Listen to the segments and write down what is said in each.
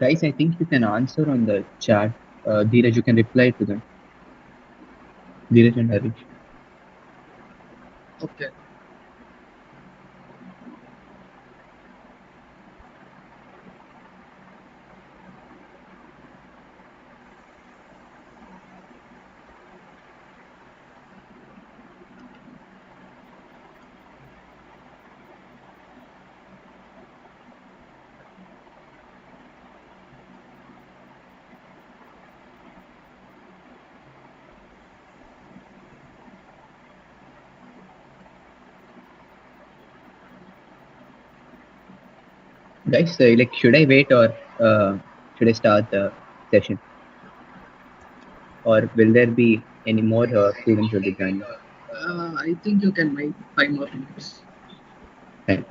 Guys, I think you can answer on the chat. Dheeraj, you can reply to them. Dheeraj and Harish. Okay. Guys, like, should I wait or should I start the session? Or will there be any more students will be joining? I think you can wait 5 more minutes. Fine.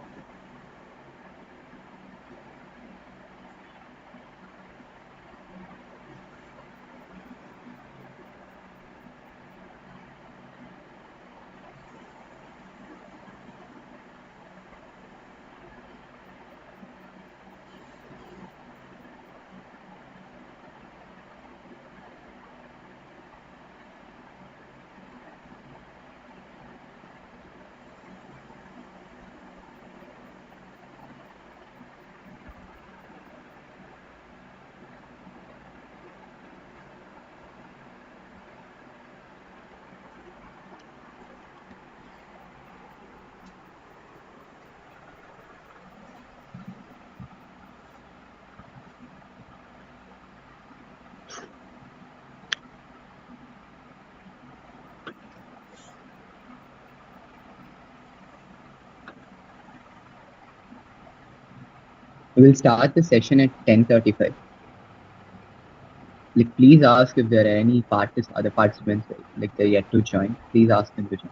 We'll start the session at 10:35. Like, please ask if there are any other participants like they're yet to join. Please ask them to join.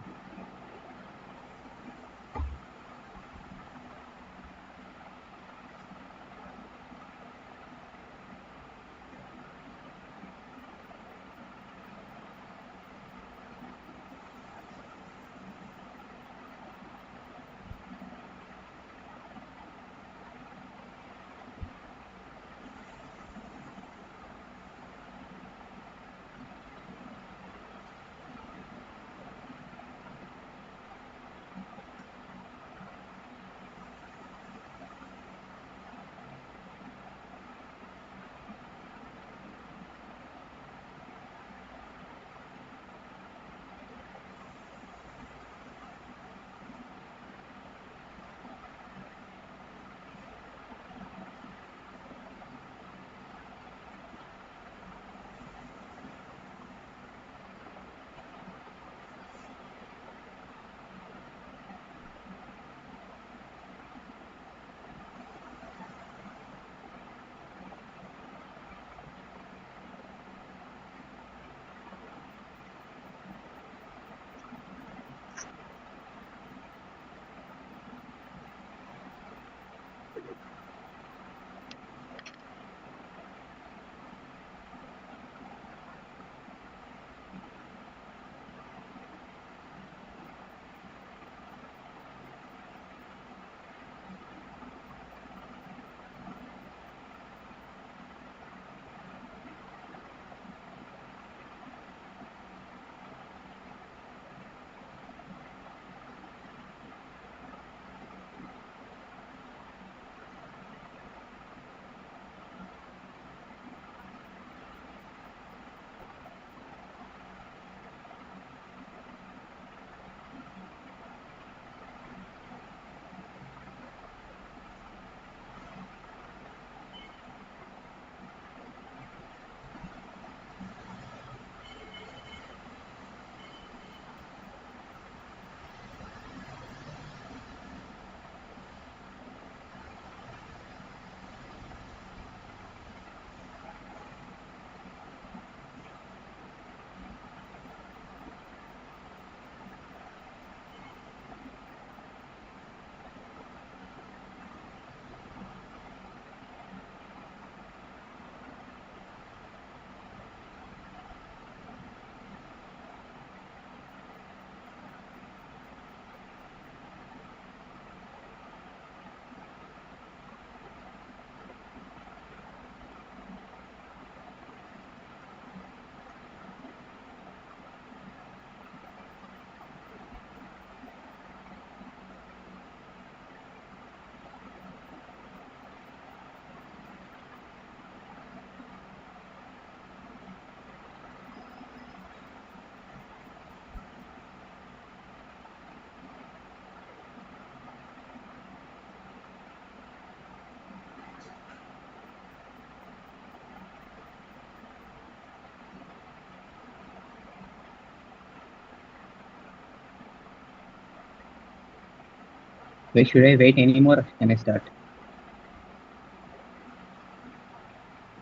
Wait, should I wait anymore or can I start?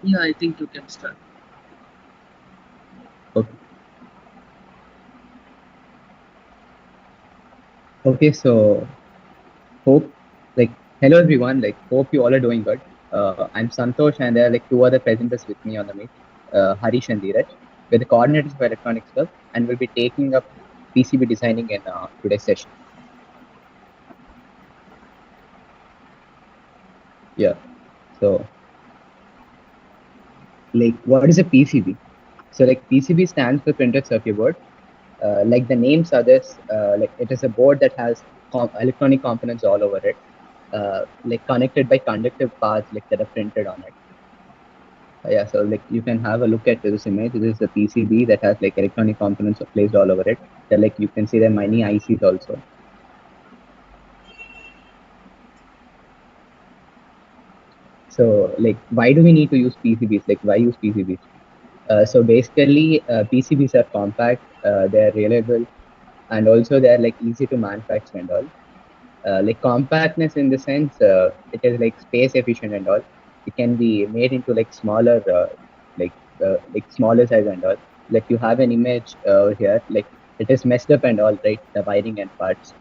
Yeah, I think you can start. Okay. Okay, so hope like hello everyone. Like hope you all are doing good. I'm Santosh and there are like two other presenters with me on the meet, Harish and Dheeraj. We're the coordinators of Electronics Club and we'll be taking up PCB designing in today's session. Yeah. So like what is a PCB? So like PCB stands for printed circuit board. Like the name suggests, like it is a board that has electronic components all over it, like connected by conductive paths like that are printed on it. Yeah, so like you can have a look at this image. This is a PCB that has like electronic components placed all over it. They're like you can see there are many ICs also. So like why do we need to use PCBs? Like why use PCBs? So basically, PCBs are compact, they're reliable, and also they're like easy to manufacture and all. Like compactness in the sense, it is like space efficient and all. It can be made into like smaller, like smaller size and all. Like you have an image over here, like it is messed up and all, right? The wiring and parts.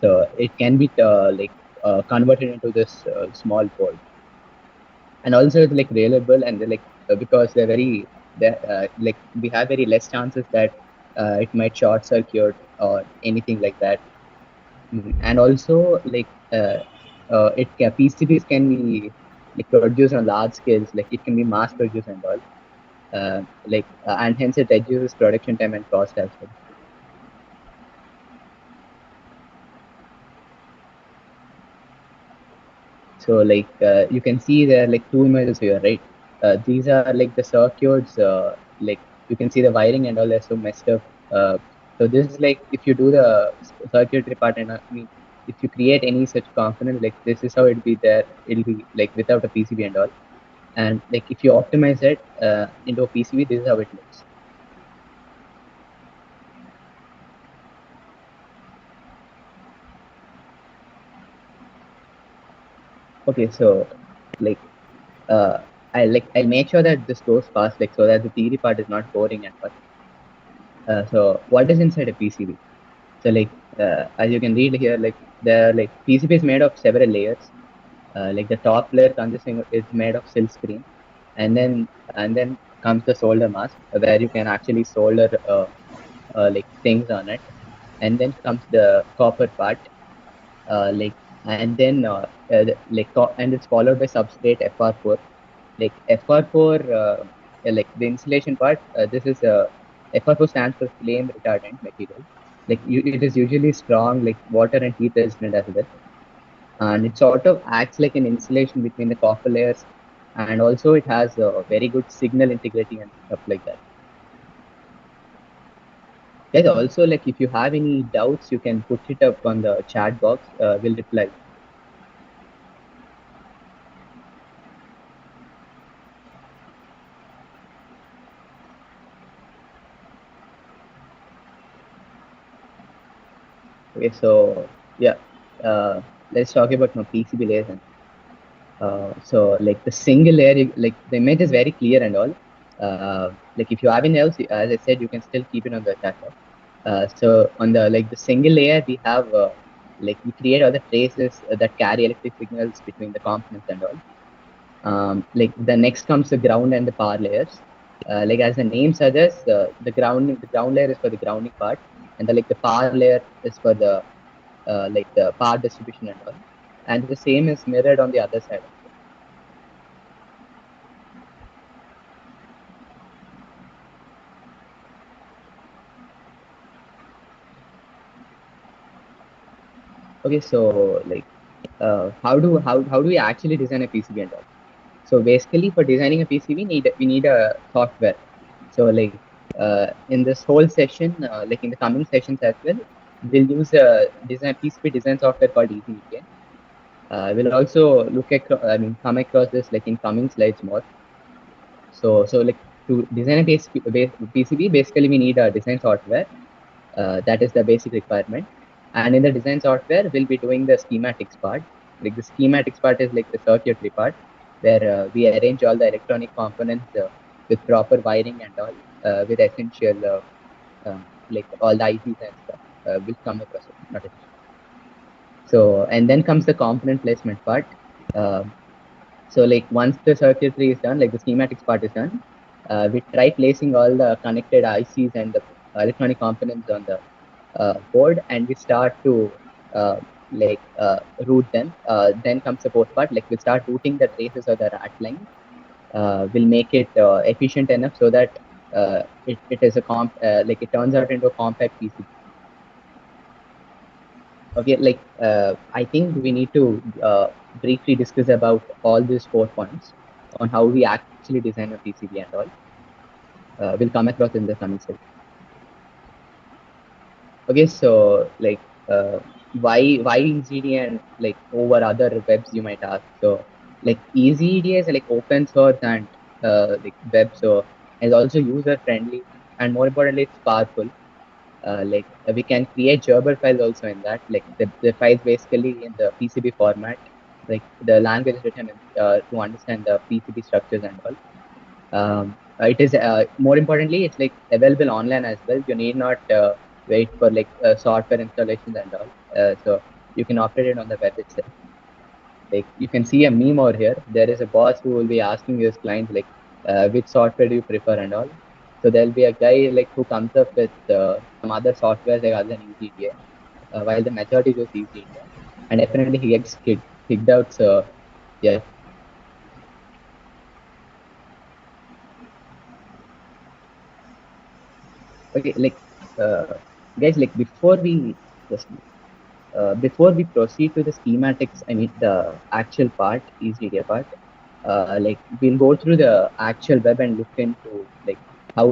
So it can be converted into this small board, and also it's like reliable and they're like because they like we have very less chances that it might short circuit or anything like that. And also like PCBs can be like produced on large scales, like it can be mass produced and all, and hence it reduces production time and cost as well. So like you can see there are like two images here, right? These are like the circuits, like you can see the wiring and all they're so messed up. So this is like if you do the circuitry part and I mean if you create any such component, like this is how it'll be there. It'll be like without a PCB and all. And like if you optimize it into a PCB, this is how it looks. Okay, so like uh, I'll make sure that this goes fast, like so that the theory part is not boring and all. So what is inside a PCB? So like as you can read here, like the like PCB is made of several layers. Like the top layer consisting is made of silk screen, and then comes the solder mask where you can actually solder like things on it, and then comes the copper part, like and then and it's followed by substrate FR4. Like FR4, like the insulation part, this is FR4 stands for flame retardant material. Like it is usually strong, like water and heat resistant as well, and it sort of acts like an insulation between the copper layers, and also it has a very good signal integrity and stuff like that. Guys, also like if you have any doubts, you can put it up on the chat box. We'll reply. Okay, so yeah, let's talk about my PCB layers. So like the single layer, like the image is very clear and all. Like if you have any else, as I said, you can still keep it on the chat box. So on the like the single layer, we have like we create other traces that carry electric signals between the components and all. Like the next comes the ground and the power layers. Like as the name suggests, the ground layer is for the grounding part, and the power layer is for the like the power distribution and all. And the same is mirrored on the other side as well. Okay, so like how do we actually design a PCB and all? So basically, for designing a PCB, we need a software. So like in this whole session, like in the coming sessions as well, we'll use a design PCB design software called IITM. We'll also I mean, come across this like in coming slides more. So like to design a PCB, basically we need a design software. That is the basic requirement. And in the design software, we'll be doing the schematics part. Like the schematics part is like the circuitry part, where we arrange all the electronic components with proper wiring and all, with essential like all the ICs and stuff. Will come across it, not an issue. So, and then comes the component placement part. Uh, so, like once the circuitry is done, like the schematics part is done, we try placing all the connected ICs and the electronic components on the board, and we start to uh, like route them. Then comes the post part, like we start routing the traces or the rat lines. Will make it efficient enough so that it is a like it turns out into a compact PCB. Okay, like I think we need to briefly discuss about all these 4 points on how we actually design a PCB and all. Will come across in the coming slides. Okay, so like why EZD and like over other webs you might ask. So like EZD is like open source and like web, so is also user friendly, and more importantly it's powerful. Like we can create Gerber files also in that. Like the files basically in the PCB format. Like the language is written in, to understand the PCB structures and all. It is more importantly, it's like available online as well. You need not wait for like software installations and all. So you can operate it on the web itself. Like you can see a meme over here. There is a boss who will be asking his clients like, which software do you prefer and all. So there'll be a guy like who comes up with some other software like other than EasyEDA, while the majority is EasyEDA, and definitely he gets kicked out. So yeah, okay, like uh, guys, like just before we proceed to the schematics, I mean the actual part, EasyEDA part. Like we'll go through the actual web and look into like how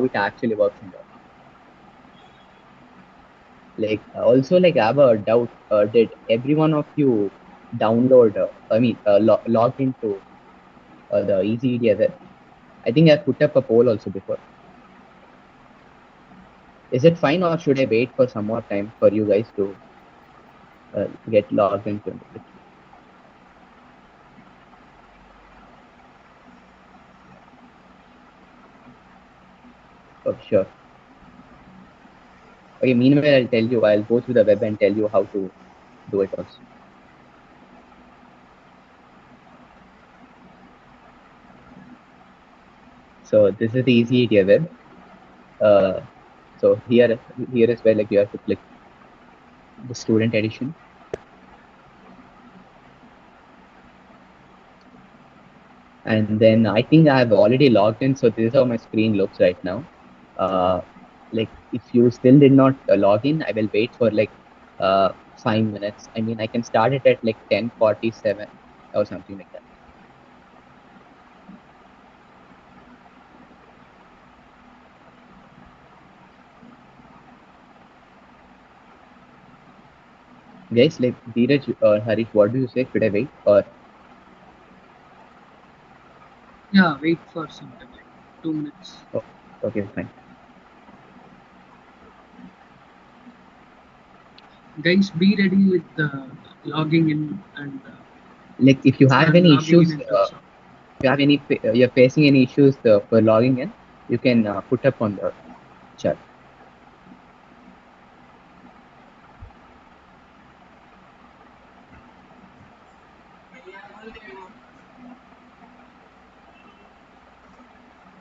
it actually works and all. Like also like I have a doubt. Did every one of you download? Log into the EasyEDA web? I think I put up a poll also before. Is it fine or should I wait for some more time for you guys to get logged into it? Oh, sure. Okay. Meanwhile, I'll tell you. I'll go through the web and tell you how to do it also. So this is the EasyEDA web. Uh, so here is where like you have to click the student edition, and then I think I have already logged in. So this is how my screen looks right now. Uh, like if you still did not log in, I will wait for like 5 minutes. I mean, I can start it at like 10:47 or something like that. Guys, like Dheeraj or Harish, what do you say? Should I wait or Yeah, wait for some time, like 2 minutes. oh, okay, fine. Guys, be ready with logging in and Like if you have any logging in issues, into the shop. if you have any, you're facing any issues for logging in, you can put up on the chat.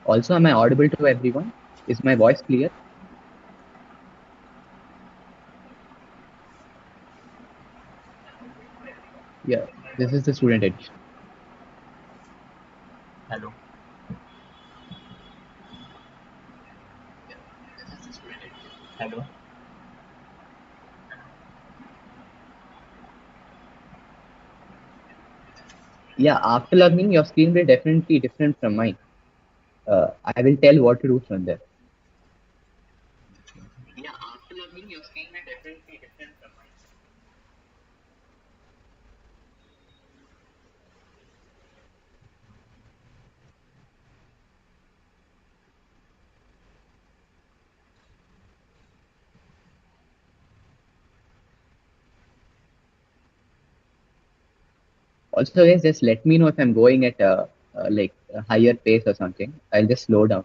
Also, am I audible to everyone? Is my voice clear? Yeah, this is the student edition. Hello. Hello. Yeah, after logging, your screen will definitely different from mine. I will tell what to do from there. Yeah, after logging, your screen may definitely different from mine. Also, guys, just let me know if I'm going at a higher pace or something. I'll just slow down.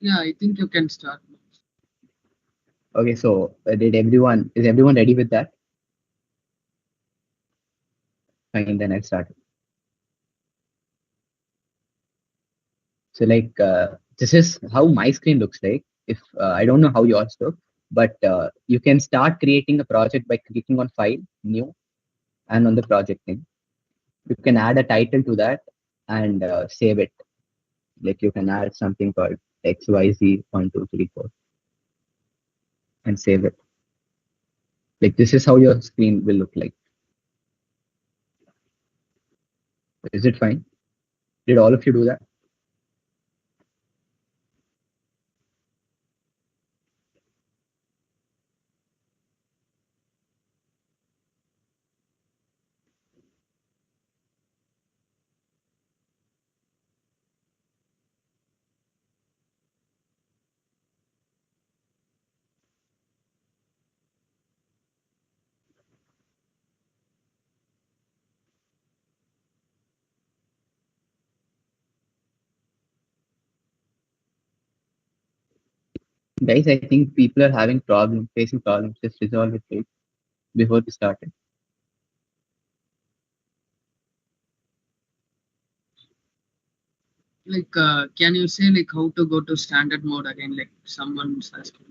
Yeah, I think you can start. Okay, so is everyone ready with that? Fine, then I'll start. So this is how my screen looks like. If I don't know how yours look, but you can start creating a project by clicking on File, New, and on the project name. You can add a title to that and save it. Like you can add something called XYZ 1 2 3 4 and save it. Like this is how your screen will look like. Is it fine? Did all of you do that? Guys, I think people are having problems, facing problems. Just resolve it right before we started. Like, can you say like how to go to standard mode again? Like someone's asking.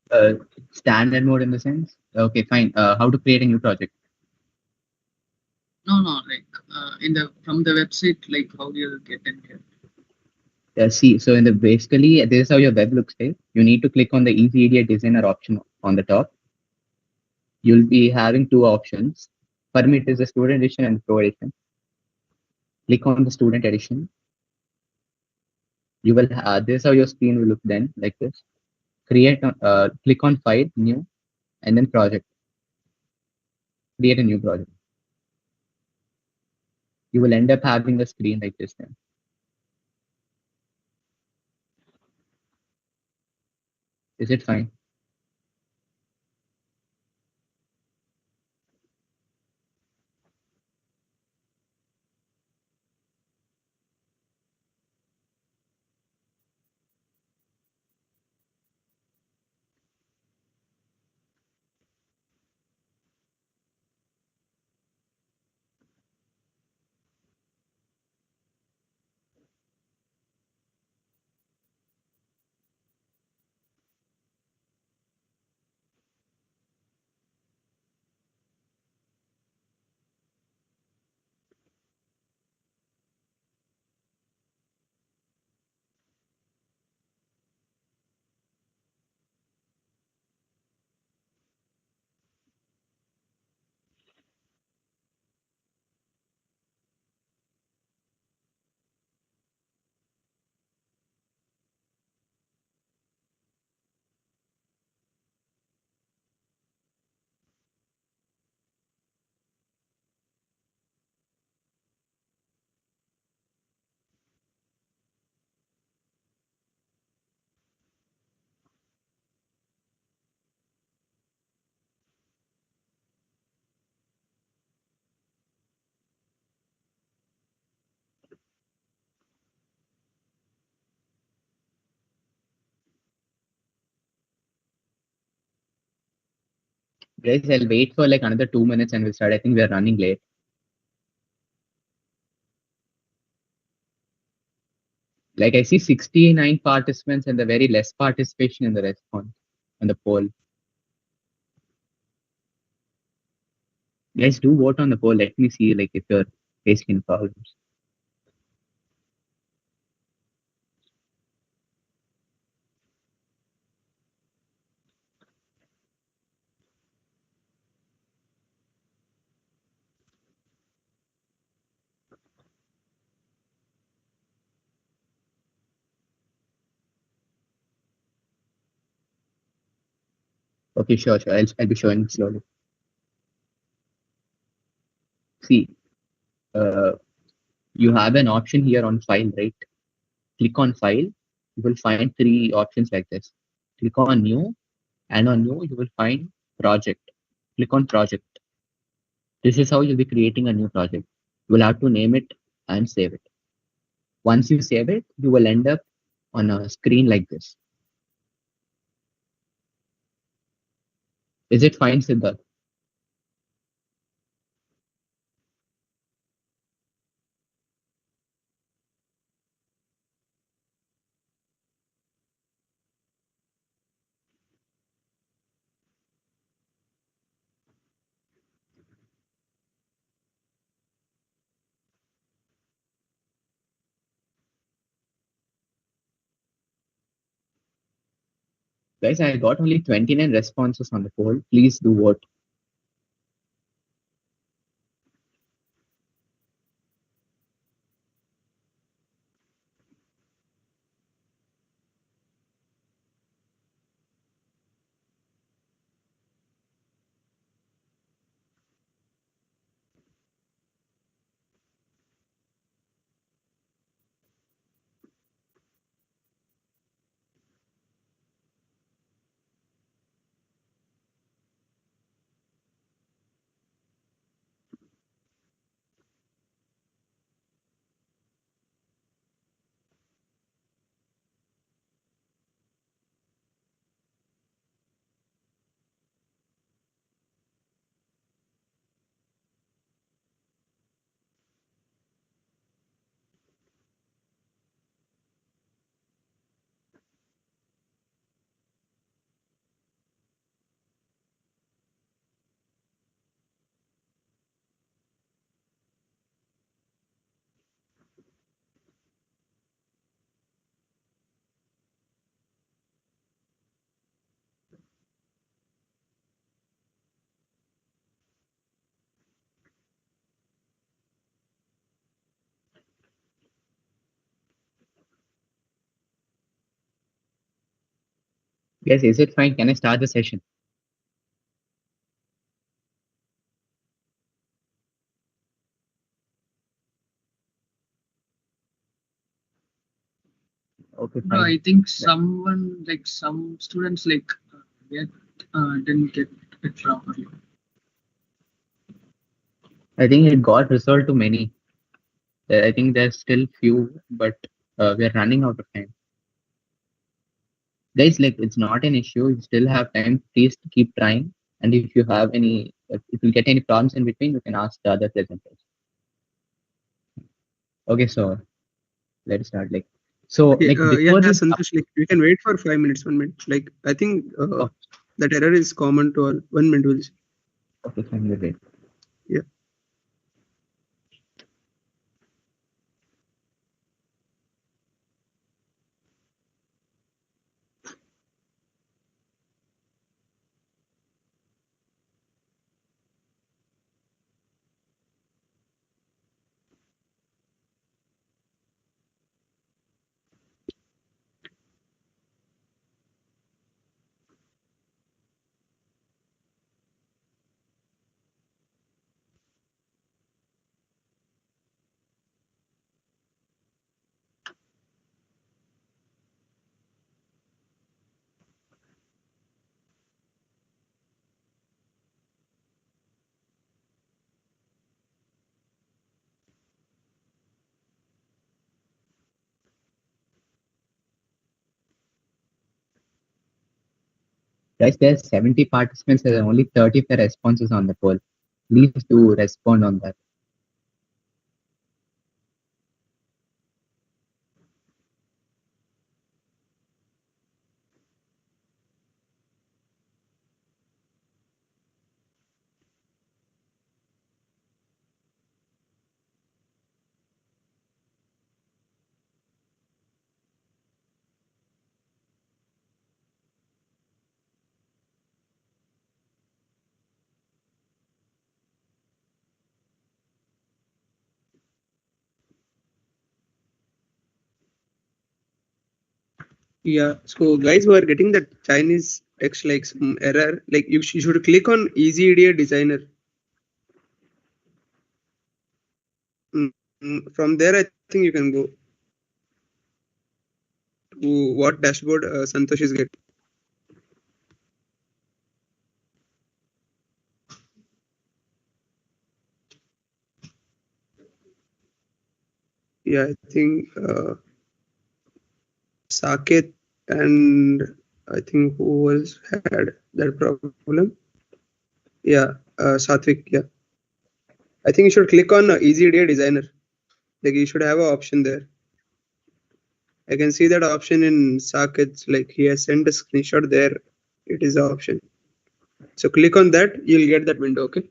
Uh, Standard mode in the sense. Okay, fine. How to create a new project? No, no, like in the from the website, like how do you get in here? See, so in the basically this is how your web looks like. You need to click on the Easy Idiot Designer option on the top. You'll be having two options. For me, it is the student edition and the pro edition. Click on the student edition. You will this is how your screen will look then, like this. Click on File, New, and then Project. Create a new project. You will end up having a screen like this then. Is it fine? Guys, I'll wait for like another 2 minutes and we'll start. I think we're running late. Like I see 69 participants and the very less participation in the response on the poll. Guys, do vote on the poll. Let me see like if you're facing problems. Okay, sure. I'll be showing slowly. See, uh, you have an option here on file, right? Click on file. You will find three options like this. Click on new, and on new you will find project. Click on project. This is how you'll be creating a new project. You will have to name it and save it. Once you save it, you will end up on a screen like this. Is it fine, Siddharth? Guys, I got only 29 responses on the poll. Please do vote. Guys, is it fine? Can I start the session? Okay, Bro, fine. I think someone like some students like yet didn't get it properly. I think it got resolved to many. I think there's still few, but we're running out of time. Guys, like it's not an issue. You still have time. Please keep trying. And if you have any, if you get any problems in between, you can ask the other presenters. Okay, so let's start. Okay, yeah, Before yeah, we start, Santosh, like we can wait for 5 minutes, 1 minute. Like I think oh, that error is common to all. 1 minute will. okay, fine, wait. Yeah. Guys, there's 70 participants, there are only 35 responses on the poll. Please do respond on that. Yeah. So guys who are getting that Chinese text like some error, like you should click on Easy Idiot Designer. From there, I think you can go to what dashboard Santosh is getting. Yeah, I think Saket and I think who else had that problem. Yeah, Satvik. Yeah, I think you should click on Easy Idiot Designer. Like you should have an option there. I can see that option in Saket's. Like he has sent a screenshot there. It is the option. So click on that. You'll get that window. Okay.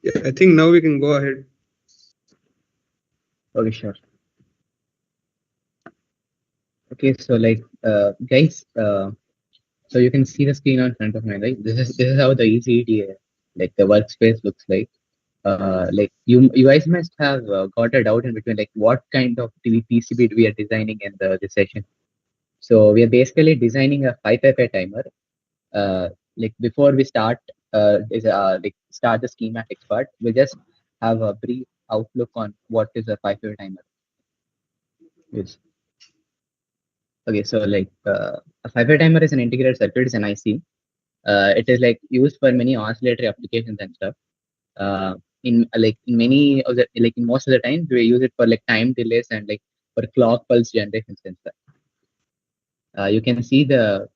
Yeah, I think now we can go ahead. Okay, sure. Okay, so like guys, so you can see the screen on front of me, right? This is how the ECETA, like the workspace looks like. Like you guys must have got a doubt in between, like what kind of PCB we are designing in this session. So we are basically designing a 555 timer. Like before we start, like start the schematics part, we just have a brief outlook on what is a 555 timer. Yes. Okay, so like a 555 timer is an integrated circuit, it's an IC. It is like used for many oscillatory applications and stuff. In many of the like in most of the time we use it for like time delays and like for clock pulse generations and stuff. You can see the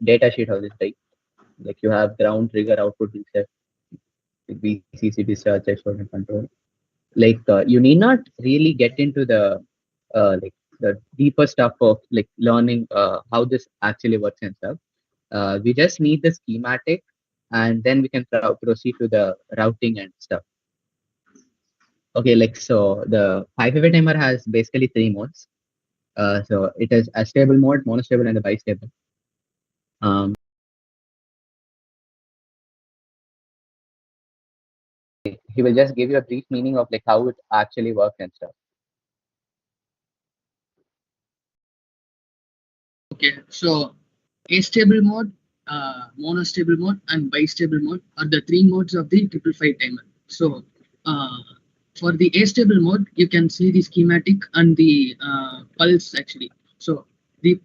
data sheet of this, right? Like you have ground trigger output reset, like VCC discharge export and control. Like you need not really get into like the deeper stuff of like learning how this actually works and stuff. We just need the schematic, and then we can proceed to the routing and stuff. Okay, like so the 5 timer has basically three modes. So it is a stable mode, monostable, and the bistable. He will just give you a brief meaning of like how it actually works and stuff. Okay, so astable mode, monostable mode, and bistable mode are the three modes of the 555 timer. So for the astable mode, you can see the schematic and the pulse actually. So the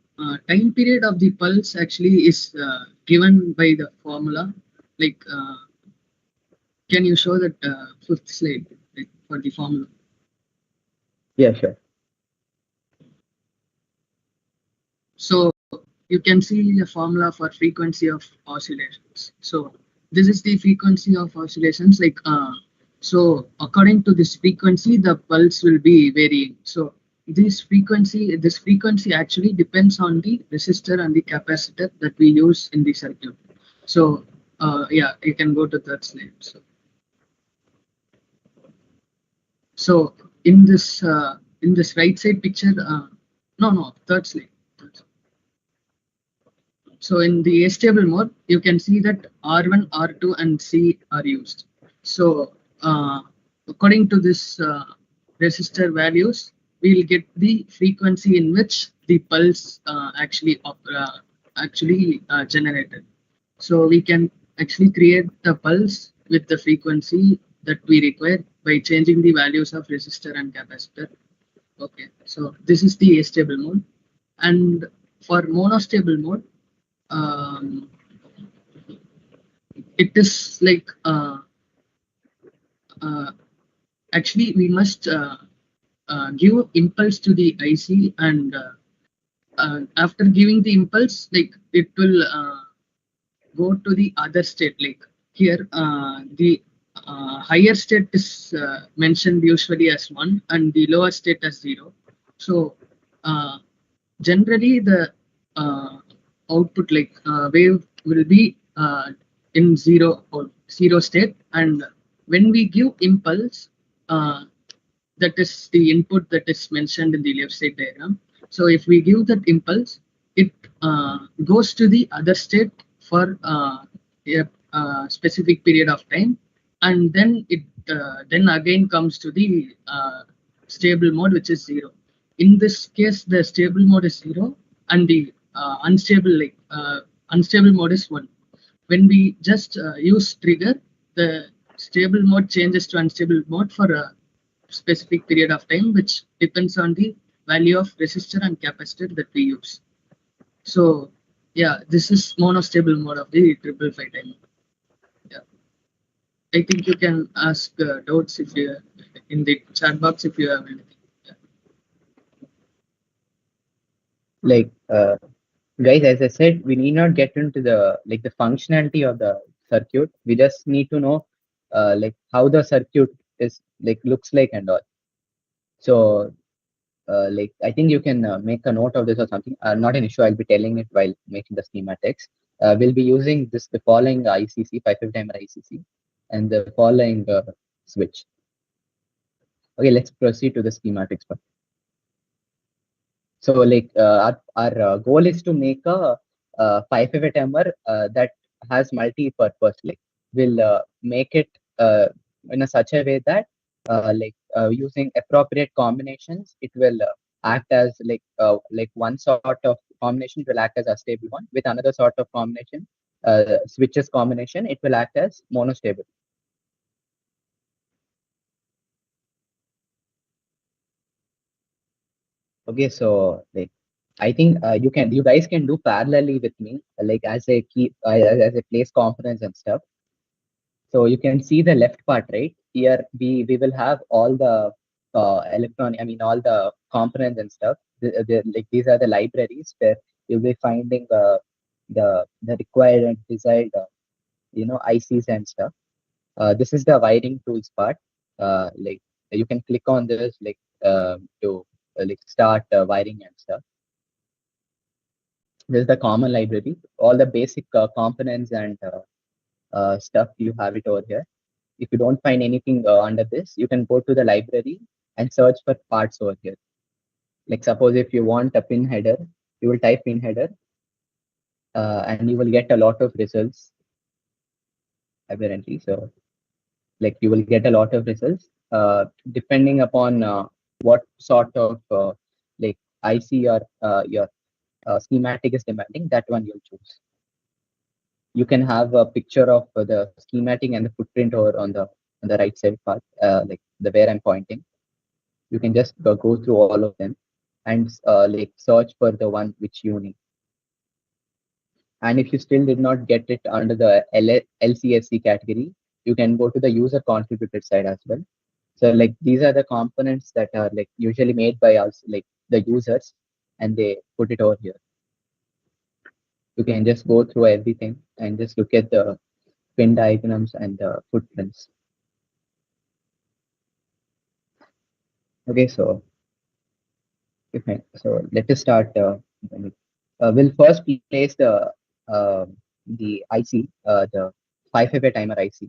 time period of the pulse actually is given by the formula. Like, can you show that fifth slide, like, for the formula? Yeah, sure. So you can see the formula for frequency of oscillations. So this is the frequency of oscillations. Like so according to this frequency, the pulse will be varying. So this frequency actually depends on the resistor and the capacitor that we use in the circuit. So yeah, you can go to that slide. So in this right side picture, no, third slide. So in the stable mode, you can see that R1, R2, and C are used. So according to this resistor values, we'll get the frequency in which the pulse actually generated. So we can actually create the pulse with the frequency that we require by changing the values of resistor and capacitor. Okay, so this is the stable mode. And for monostable mode, um, it is like actually we must give impulse to the IC, and after giving the impulse, like it will go to the other state. Like here, the higher state is mentioned usually as 1 and the lower state as 0. So uh, generally the uh, output, like wave will be in 0 or 0 state, and when we give impulse, uh, that is the input that is mentioned in the left side diagram. So if we give that impulse, it goes to the other state for a specific period of time, and then it then again comes to the stable mode, which is 0. In this case, the stable mode is 0, and the unstable mode is 1. When we just use trigger, the stable mode changes to unstable mode for a specific period of time, which depends on the value of resistor and capacitor that we use. So yeah, this is monostable mode of the 555 timer. Yeah, I think you can ask doubts if you in the chat box if you have anything. Yeah. Like guys, as I said, we need not get into the the functionality of the circuit. We just need to know like how the circuit is looks like and all. So like I think you can make a note of this or something. Not an issue. I'll be telling it while making the schematics. We'll be using the following ICC 550 timer ICC and the following switch. Okay, let's proceed to the schematics part. So like our goal is to make a 5 timer that has multi-purpose. Like we'll make it in a such a way that using appropriate combinations, it will act as like one sort of combination will act as a stable one. With another sort of combination, switches combination, it will act as monostable. Okay, so like I think you guys can do parallelly with me, like as I keep as I place components and stuff. So you can see the left part, right? Here we will have all the I mean all the components and stuff. Like these are the libraries where you'll be finding the required and desired ICs and stuff. This is the wiring tools part. Like you can click on this to like start wiring and stuff. This is the common library. All the basic components and stuff, you have it over here. If you don't find anything under this, you can go to the library and search for parts over here. Like suppose if you want a pin header, you will type pin header and you will get a lot of results apparently. So like you will get a lot of results depending upon what sort of like IC your schematic is demanding, that one you'll choose. You can have a picture of the schematic and the footprint over on the right side part, like the where I'm pointing. You can just go through all of them and like search for the one which you need. And if you still did not get it under the LCSC category, you can go to the user contributed side as well. So like these are the components that are like usually made by us, like the users, and they put it over here. You can just go through everything and just look at the pin diagrams and the footprints. Okay, so let us start. We'll first place the IC, the 5 timer IC.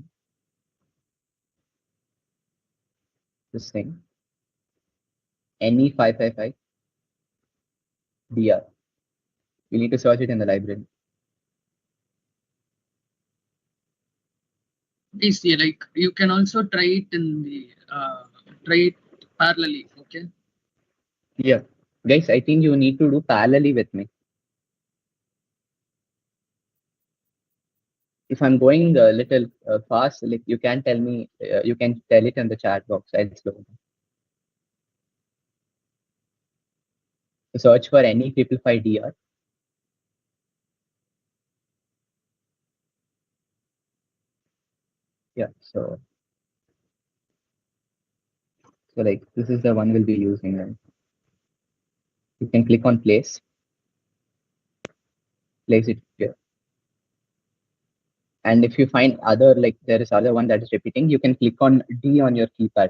This thing, NE 555 DR. You need to search it in the library. Please, yeah, like you can also try it in the try it parallelly. Okay. Yeah, guys, I think you need to do parallelly with me. If I'm going a little fast, like you can tell me, you can tell it in the chat box. I'll slow down. Search for NE 555 DR. Yeah. So like this is the one we'll be using. And you can click on place it here. And if you find other, like there is other one that is repeating, you can click on D on your keypad.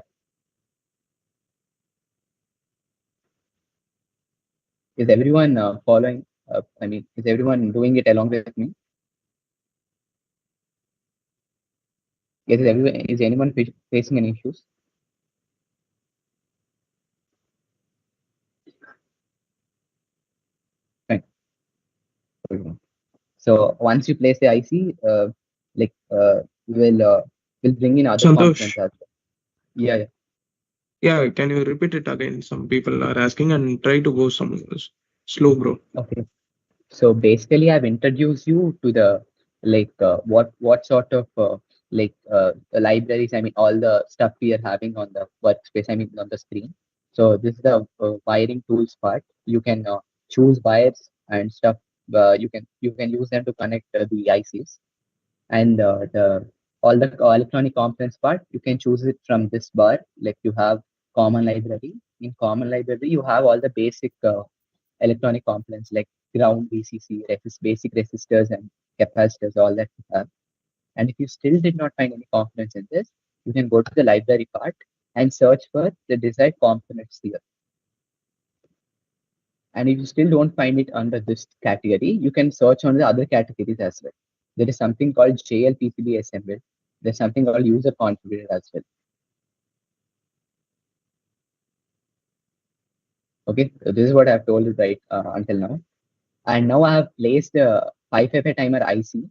Is everyone following? I mean, is everyone doing it along with me? Yes, is anyone facing any issues? Fine. So once you place the IC, like we'll bring in other components Santosh, as well. Yeah, yeah. yeah, can you repeat it again? Some people are asking, and try to go some slow, bro. Okay. So basically, I've introduced you to the what sort of libraries. I mean, all the stuff we are having on the workspace. I mean, on the screen. So this is the wiring tools part. You can choose wires and stuff. You can use them to connect the ICs, and the all the electronic components part. You can choose it from this bar. Like you have common library. In common library, you have all the basic electronic components like ground, VCC, basic resistors and capacitors, all that you have. And if you still did not find any components in this, you can go to the library part and search for the desired components here. And if you still don't find it under this category, you can search on the other categories as well. There is something called JLPCB assembled. There's something called user configured as well. Okay, so this is what I've told you right until now. And now I have placed a 5FA timer IC.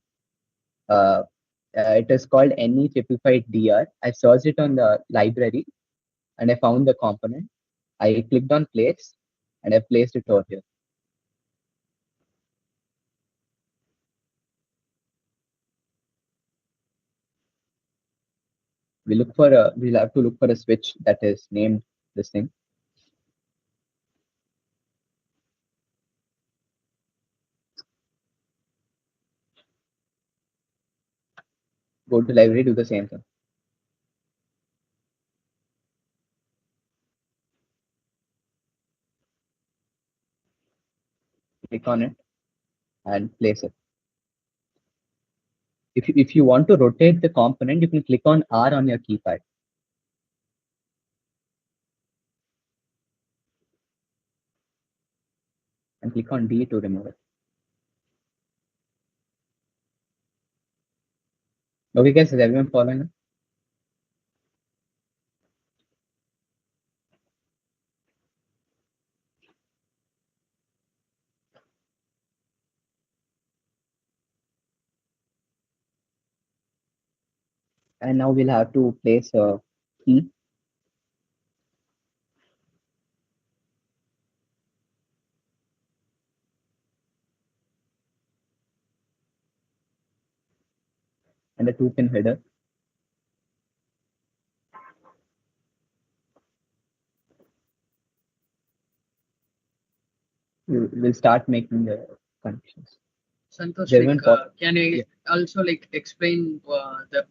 It is called NE555DR. I searched it on the library and I found the component. I clicked on place and I placed it over here. We'll have to look for a switch that is named this thing. Go to library, do the same thing. Click on it and place it. If you want to rotate the component, you can click on R on your keypad. And click on D to remove it. Okay, guys, is everyone following it? And now we'll have to place a key. And a 2-pin header. We'll start making the connections. Santosh, Everyone can I yeah. also explain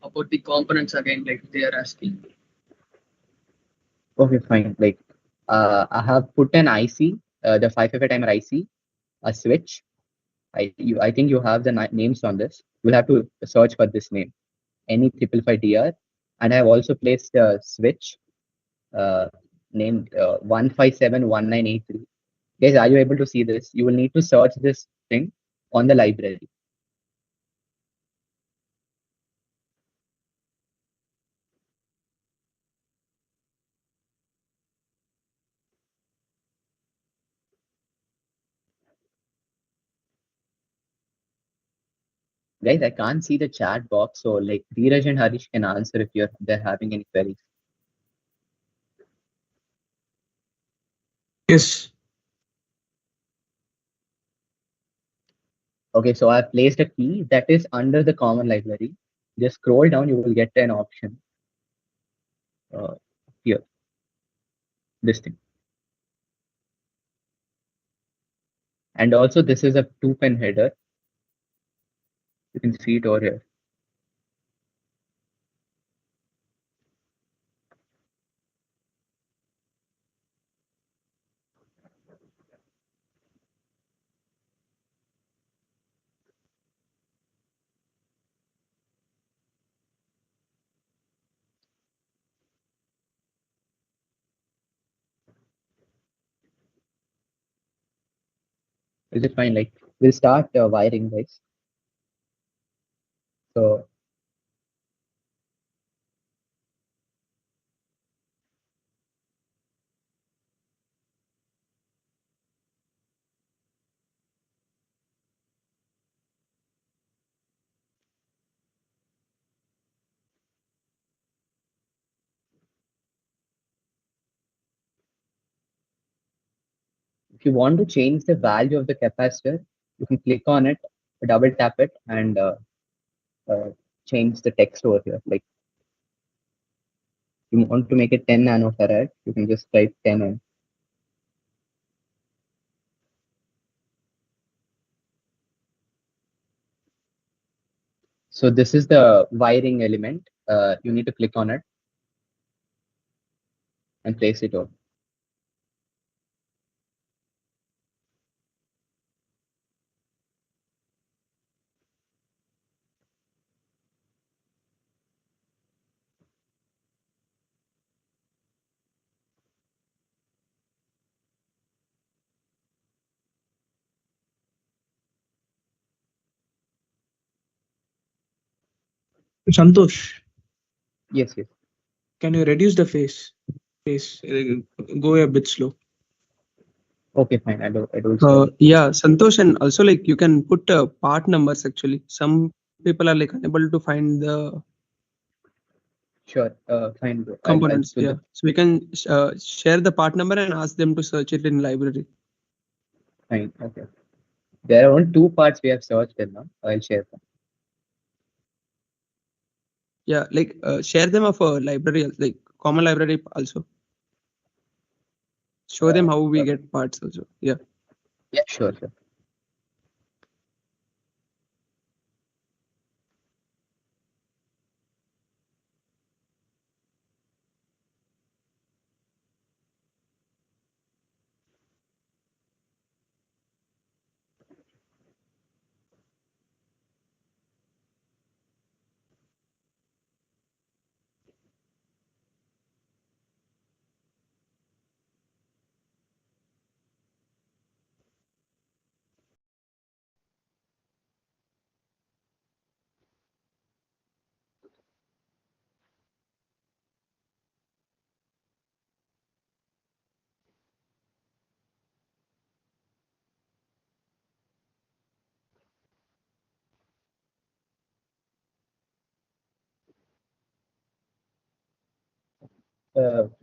about the components again, like they are asking? Okay, fine. Like I have put an IC, the 5FA timer IC, a switch. I think you have the names on this. We'll have to search for this name, NE555DR, and I have also placed a switch named 1571983. Guys, are you able to see this? You will need to search this thing on the library. Guys, I can't see the chat box, so like Dheeraj and Harish can answer if they're having any queries. Yes. Okay, so I've placed a key that is under the common library. Just scroll down, you will get an option here, this thing. And also this is a 2-pin header. You can see it over here. Is it fine? Like we'll start wiring, guys. So if you want to change the value of the capacitor, you can click on it, double tap it, and uh, change the text over here. Like you want to make it 10 nanofarad, you can just type 10 in. So this is the wiring element. You need to click on it and place it over. Santosh, Yes, yes. can you reduce the pace? Go a bit slow. Okay, fine. I do slow. Yeah, Santosh, and also like you can put part numbers actually. Some people are like unable to find the Sure. Fine, bro. I'll components. do Yeah, the so we can share the part number and ask them to search it in library. fine. Okay. There are only two parts we have searched in now. I'll share them. Yeah, like share them of a library, like common library also. Show them how we Okay. get parts also. Yeah. Yeah, sure, sure.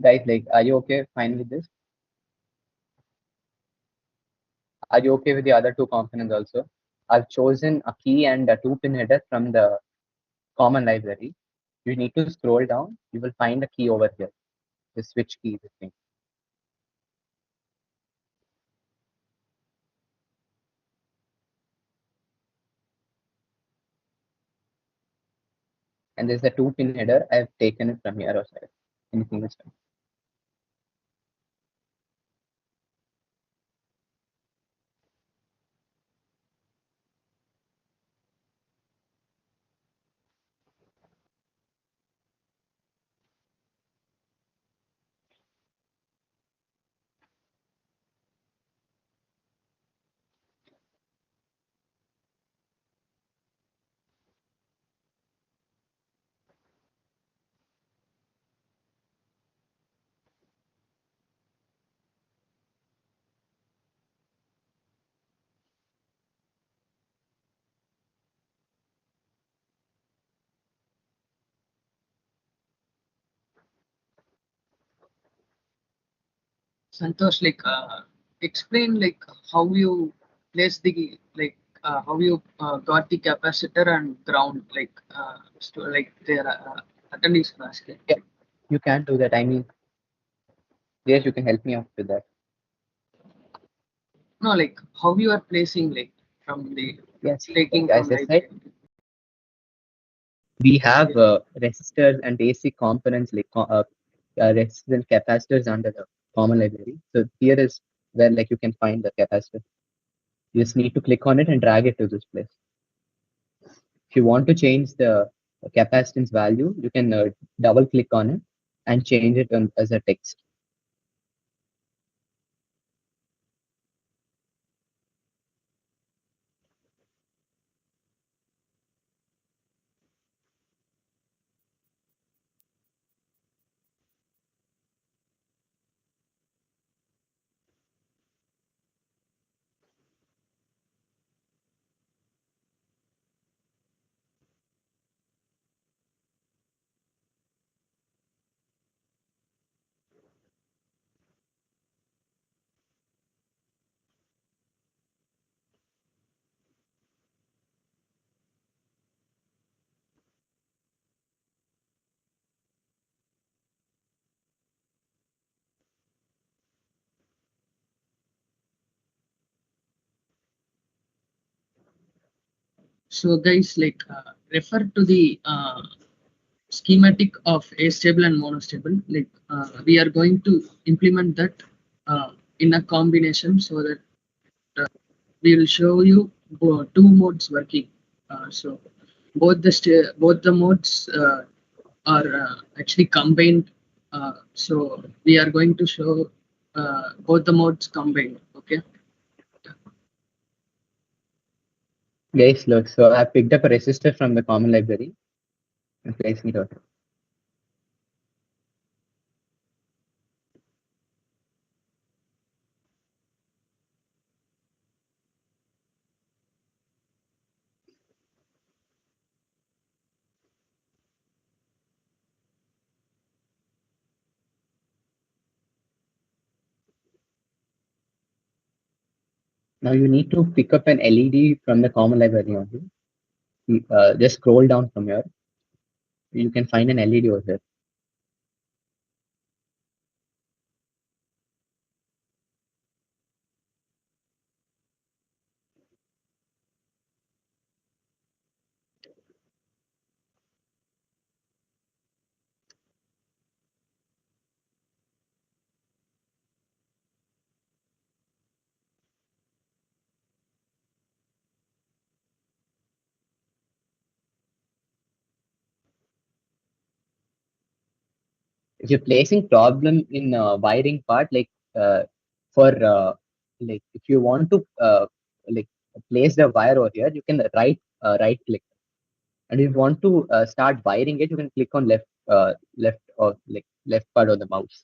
Guys, like, are you okay? Fine with this? Are you okay with the other two components also? I've chosen a key and a two-pin header from the common library. You need to scroll down. You will find a key over here, the switch key, this thing. And there's the two-pin header. I've taken it from here also. Anything is fine. Santosh, like explain like how you place the like how you got the capacitor and ground like like their attendees are asking. Yeah, you can do that. I mean, yes, you can help me out with that. No, like how you are placing like from the Yes, taking like as from I said, library. we have resistors and basic components like resistors and capacitors under the common library. So here is where like you can find the capacitor. You just need to click on it and drag it to this place. If you want to change the capacitance value, you can double click on it and change it as a text. So guys, refer to the schematic of astable and monostable. We are going to implement that in a combination so that we will show you two modes working. So both the modes are actually combined. So we are going to show both the modes combined. Okay. Guys, look, so I picked up a resistor from the common library and placing it out. Now you need to pick up an LED from the common library only. Just scroll down from here. You can find an LED over here. If you're placing problem in wiring part, for if you want to like place the wire over here, you can right click, and if you want to start wiring it, you can click on left or left part of the mouse.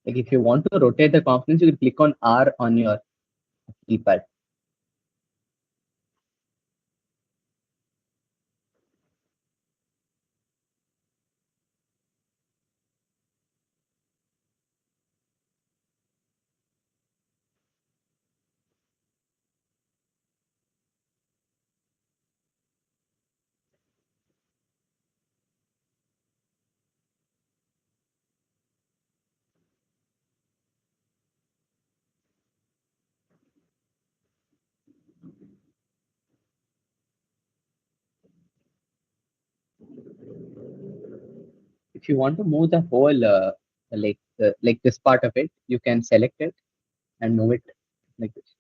Like if you want to rotate the components, you can click on R on your keypad. If you want to move the whole like this part of it, you can select it and move it like this.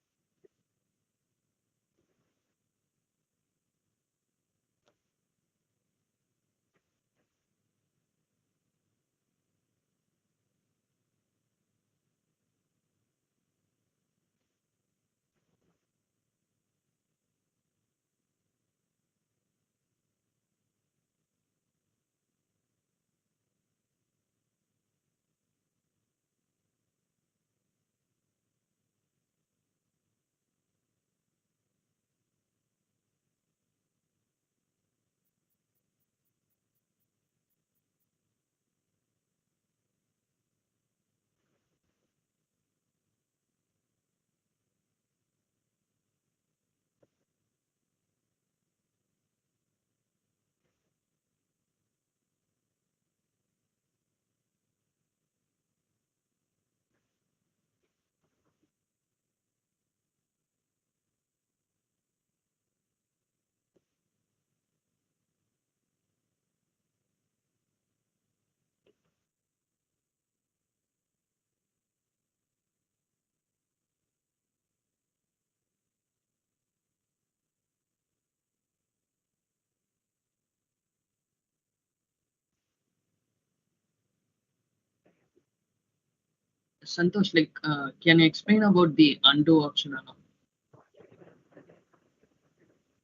Santosh, like, can you explain about the undo option?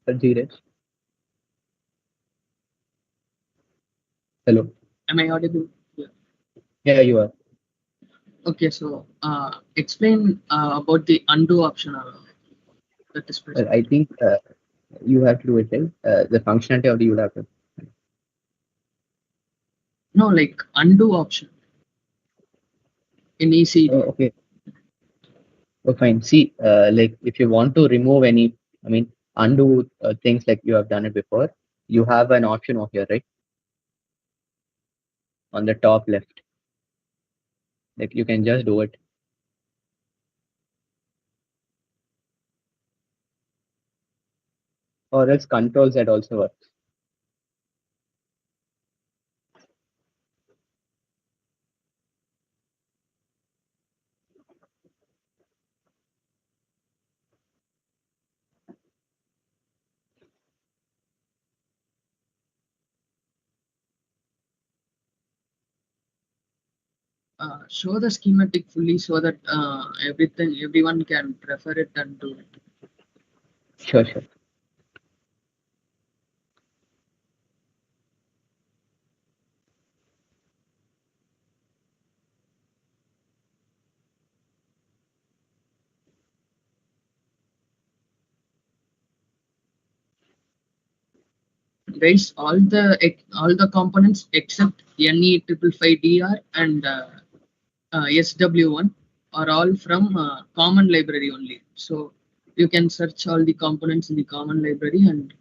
Dheeraj, hello. Am I audible? Yeah. Yeah, you are. Okay, so explain about the undo option that is Well, present. I think you have to do it, right? The functionality of the you have to. No, like undo option in Oh, ECD. okay. Oh, fine. See, like if you want to remove any, I mean, undo things like you have done it before, you have an option over here, right? On the top left. Like you can just do it. Or else control Z also works. Show the schematic fully so that everyone can prefer it and do it. Sure, sure. Guys, all the components except NE555DR and SW1 are all from common library only. So you can search all the components in the common library and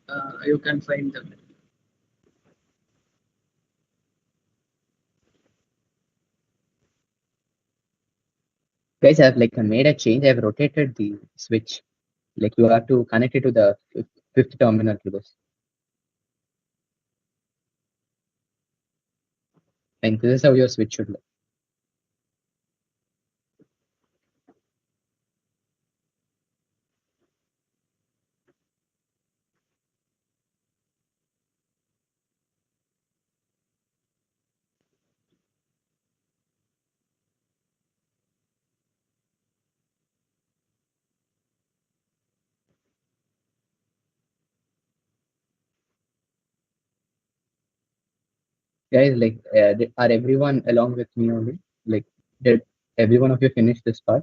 you can find them. Guys, I've like made a change. I've rotated the switch. Like you have to connect it to the fifth terminal to this. And this is how your switch should look. Guys, like, are everyone along with me only? Like, did every one of you finish this part?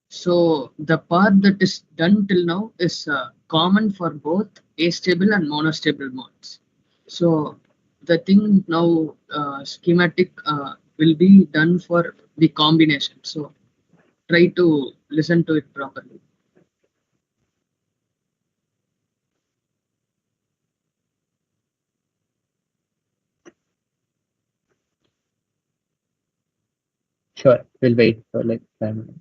So the part that is done till now is common for both astable and monostable modes. So the thing now schematic will be done for the combination. So try to listen to it properly. Sure, we'll wait for like 5 minutes.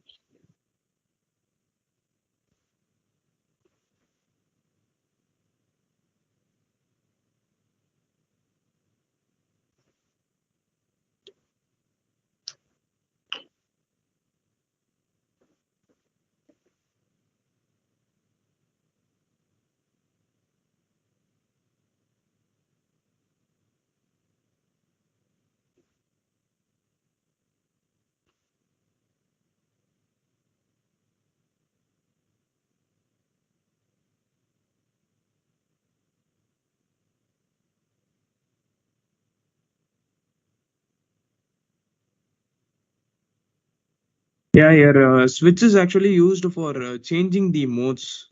Yeah, your switch is actually used for changing the modes,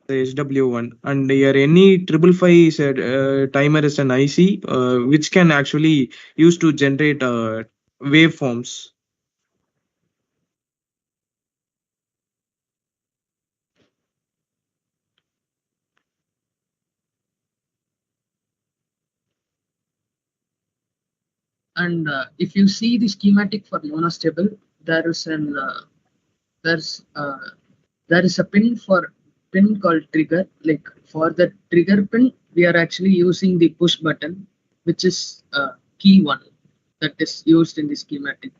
the SW1, and your any triple five is a timer is an IC, which can actually use to generate waveforms. And if you see the schematic for monostable, there is an there's there is a pin called trigger. Like for the trigger pin, we are actually using the push button, which is key one that is used in the schematic.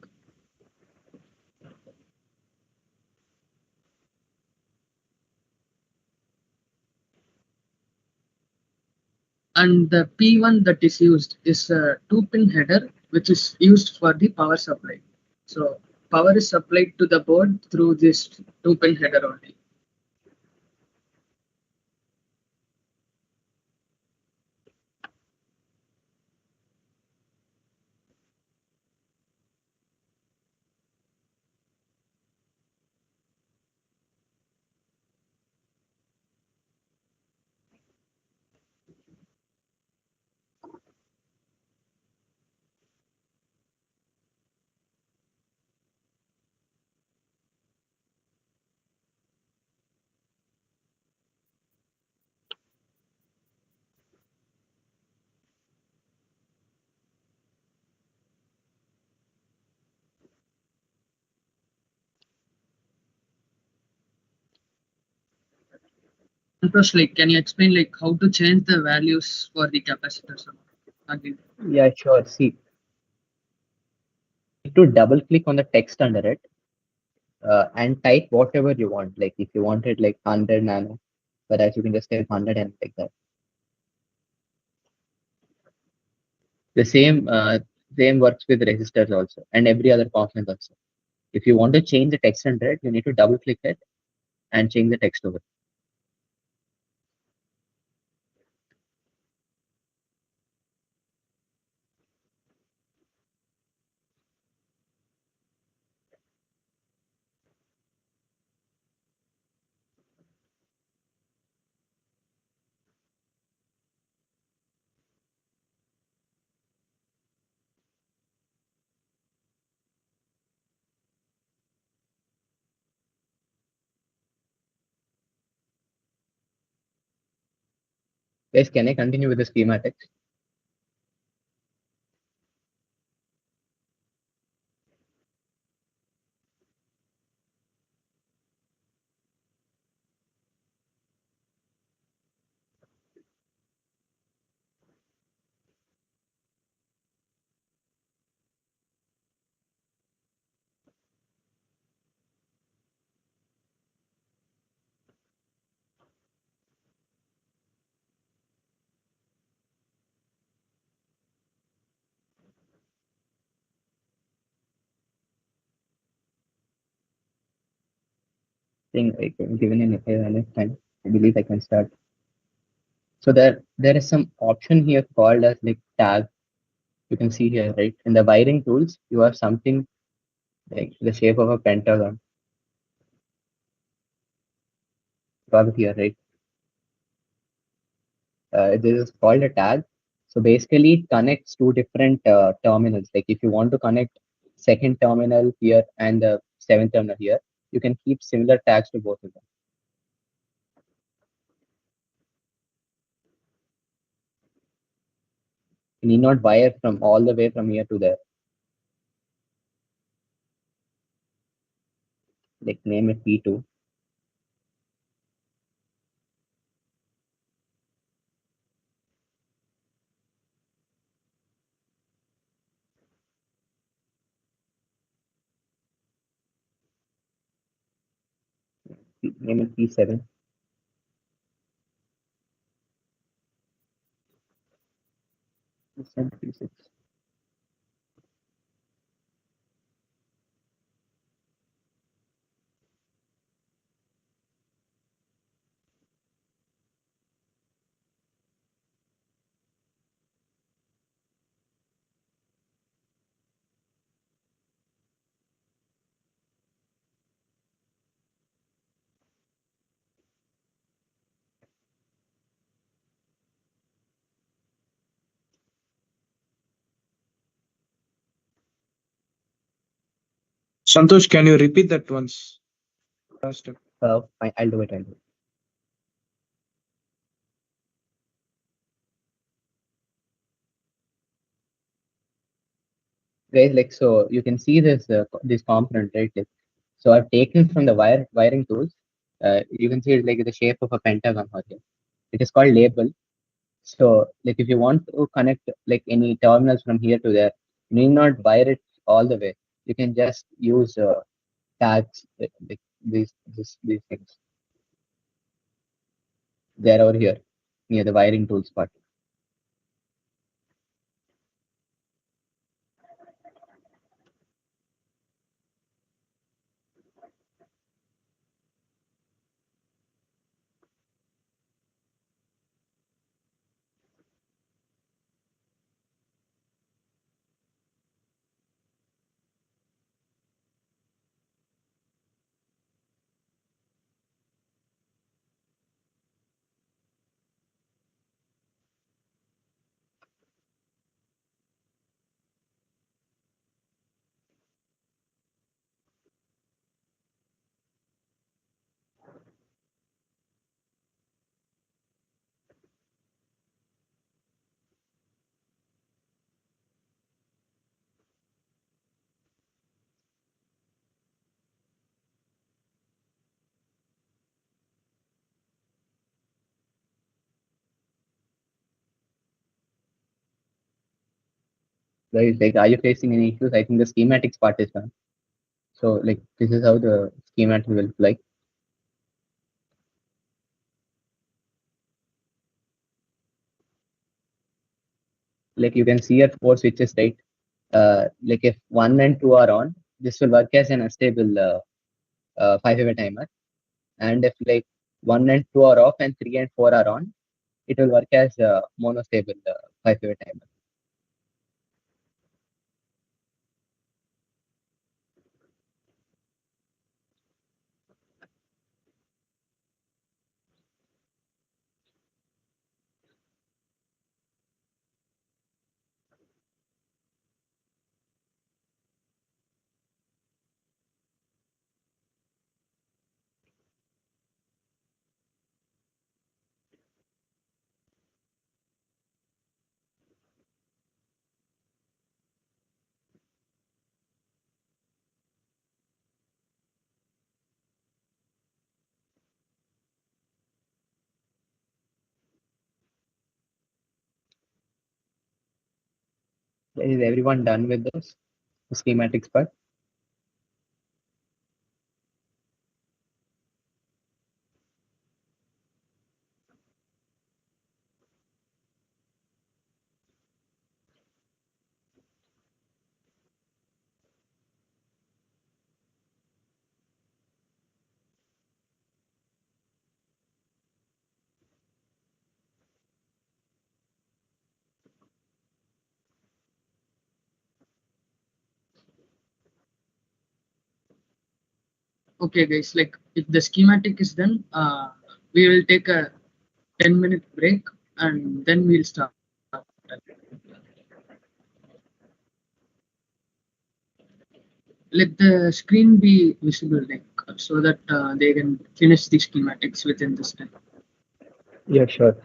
And the P1 that is used is a 2-pin header, which is used for the power supply. So power is supplied to the board through this 2-pin header only. Santosh, like, can you explain like how to change the values for the capacitors again? Yeah, sure. See, to double click on the text under it and type whatever you want. Like if you wanted like 100 nano, but as you can just type 100 and like that. The same works with resistors also and every other component also. If you want to change the text under it, you need to double click it and change the text over. Guys, can I continue with the schematics? Thing like given in enough time, I believe I can start. So there is some option here called as like tag. You can see here, right? In the wiring tools, you have something like the shape of a pentagon. You have it here, right? This is called a tag. So basically, it connects two different terminals. Like if you want to connect second terminal here and the seventh terminal here, you can keep similar tags to both of them. You need not wire from all the way from here to there. Like name it P2. Name it P7. P6. Santosh, can you repeat that once? Last step. Fine, I'll do it. I'll do it. Guys, like so, you can see this component, right? Like, so I've taken from the wiring tools. You can see it like the shape of a pentagon out here. It is called label. So, like if you want to connect like any terminals from here to there, you need not wire it all the way. You can just use tags like these things. They're over here near the wiring tools part. Guys, like, are you facing any issues? I think the schematics part is done. So, like, this is how the schematic will look like. Like, you can see your four switches, right? Like, if 1 and 2 are on, this will work as an unstable 5-way timer. And if like 1 and 2 are off and 3 and 4 are on, it will work as a monostable 5-way timer. Is everyone done with those schematics part? Okay, guys, like if the schematic is done, we will take a 10-minute break and then we'll start. Let the screen be visible, like so that they can finish the schematics within this time. Yeah, sure.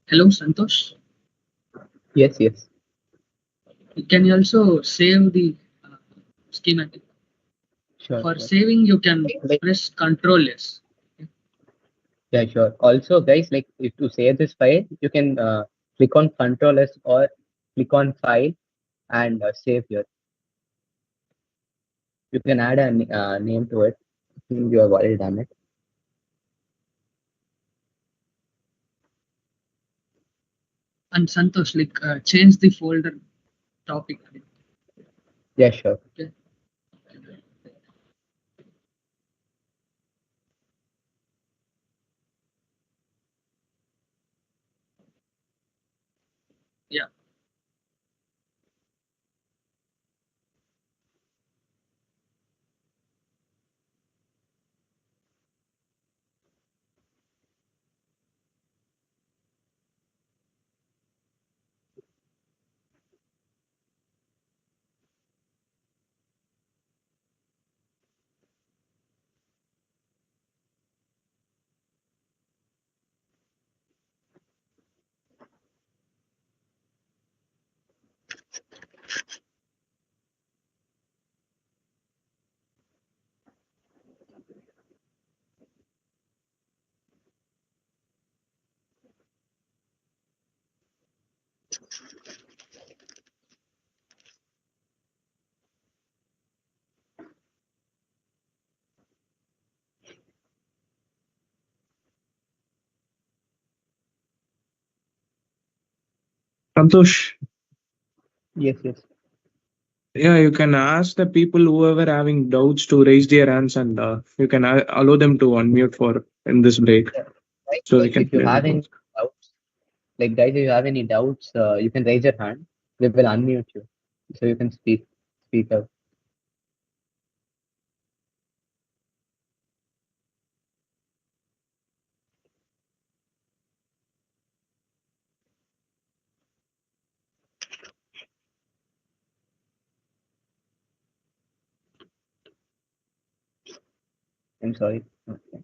Hello, Santosh. Yes, yes. Can you also save the uh, schematic? Sure, For sure. saving, you can Like, press Control S. yeah, sure. Also, guys, like, if to save this file, you can click on Control S or click on File and save here. You can add a name to it. I think you have already done it. And Santosh, like change the folder topic. Yeah, sure. Okay. Yeah. Santosh, Yes, yes. yeah, you can ask the people whoever having doubts to raise their hands, and you can allow them to unmute for in this break, Yeah. Right. so So we can if you play the have both. any doubts, like guys, if you have any doubts, you can raise your hand. We will unmute you, so you can speak out. I'm sorry. Okay.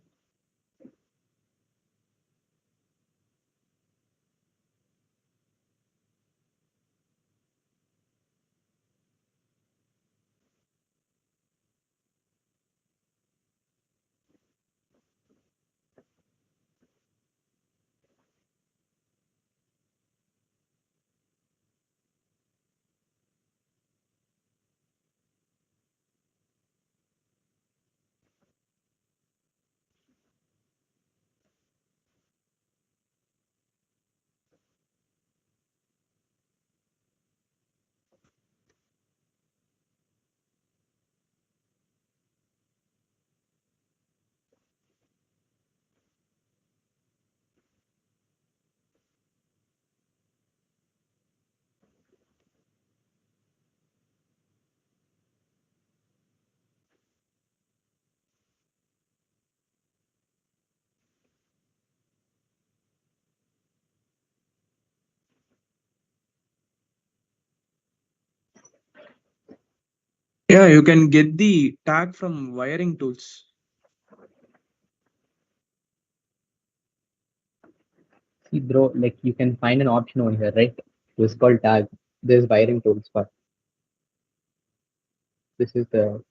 Yeah, you can get the tag from wiring tools. See, bro, like you can find an option over here, right? This is called tag. This wiring tools, but this is the.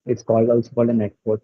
It's called also called a network.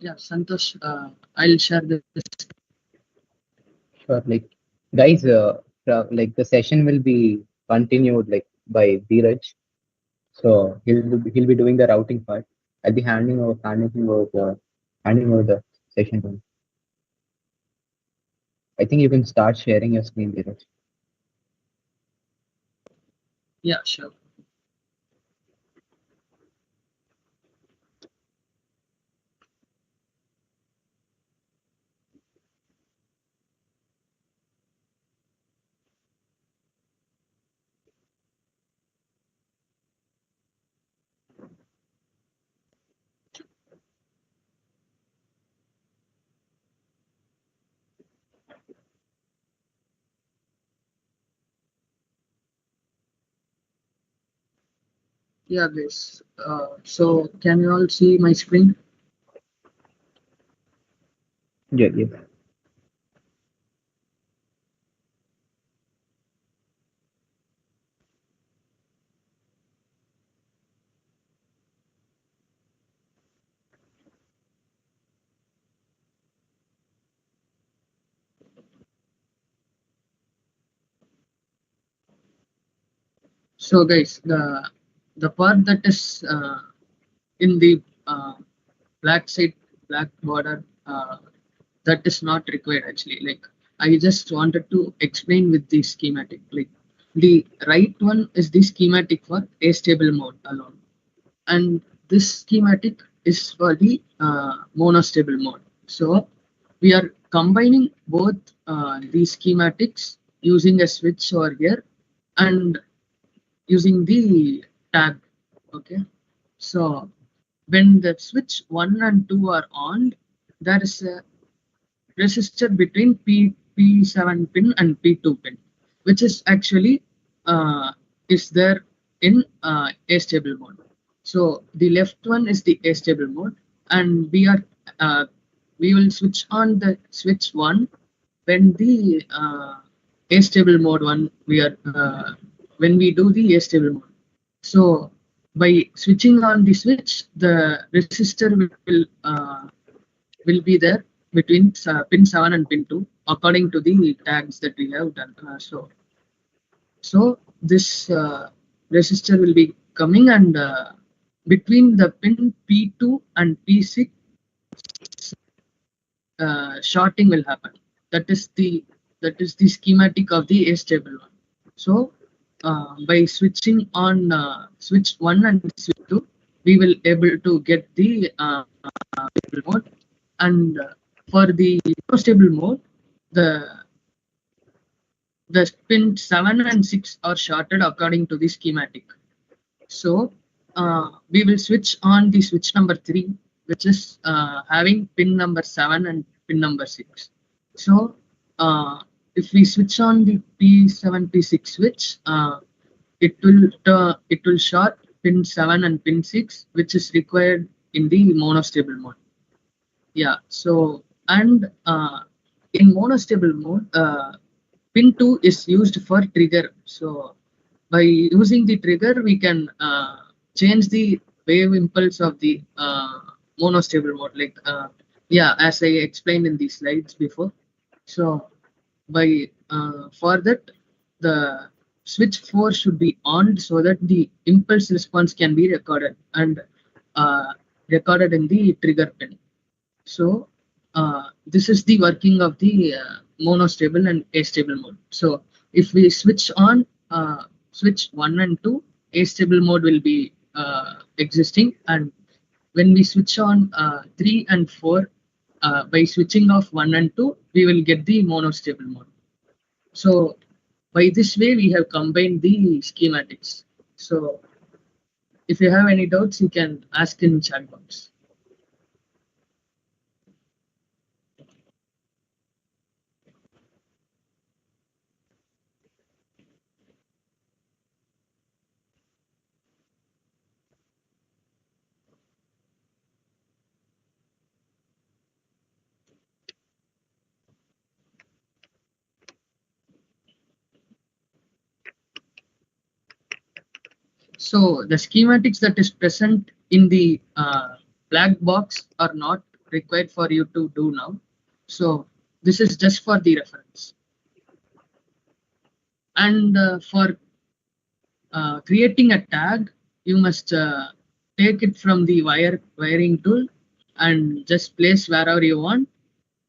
Yeah, Santosh, I'll share this. Sure. Like, guys, like the session will be continued like by Dheeraj. So he'll be doing the routing part. I'll be handing over the session to him. I think you can start sharing your screen, Dheeraj. Yeah, sure. Yeah, guys. So can you all see my screen? Yeah, yeah. So guys, the part that is in the black side, black border, that is not required actually. Like I just wanted to explain with the schematic. Like the right one is the schematic for astable mode alone, and this schematic is for the monostable mode. So we are combining both these schematics using a switch over here and using the tag. Okay, so when the switch 1 and 2 are on, there is a resistor between P7 pin and P2 pin, which is actually is there in astable mode. So the left one is the astable mode, and uh, we will switch on the switch one when the astable mode one we are when we do the astable mode. So by switching on the switch, the resistor will be there between pin 7 and pin 2 according to the tags that we have done. So this resistor will be coming, and between the pin P2 and P6 shorting will happen. That is the schematic of the astable one. So by switching on switch 1 and switch 2, we will able to get the stable mode, and for the stable mode, the pin 7 and 6 are shorted according to the schematic. So we will switch on the switch number 3, which is having pin number 7 and pin number 6. So if we switch on the P7 P6 switch, it will short pin 7 and pin 6, which is required in the monostable mode. Yeah. So and in monostable mode, pin 2 is used for trigger. So by using the trigger, we can change the wave impulse of the monostable mode. Like yeah, as I explained in the slides before. So by for that, the switch 4 should be on so that the impulse response can be recorded and uh, recorded in the trigger pin. So this is the working of the monostable and astable mode. So if we switch on switch 1 and 2, astable mode will be existing, and when we switch on 3 and 4, by switching off 1 and 2, we will get the monostable mode. So by this way, we have combined the schematics. So if you have any doubts, you can ask in chat box. So the schematics that is present in the black box are not required for you to do now. So this is just for the reference. And for creating a tag, you must take it from the wiring tool and just place wherever you want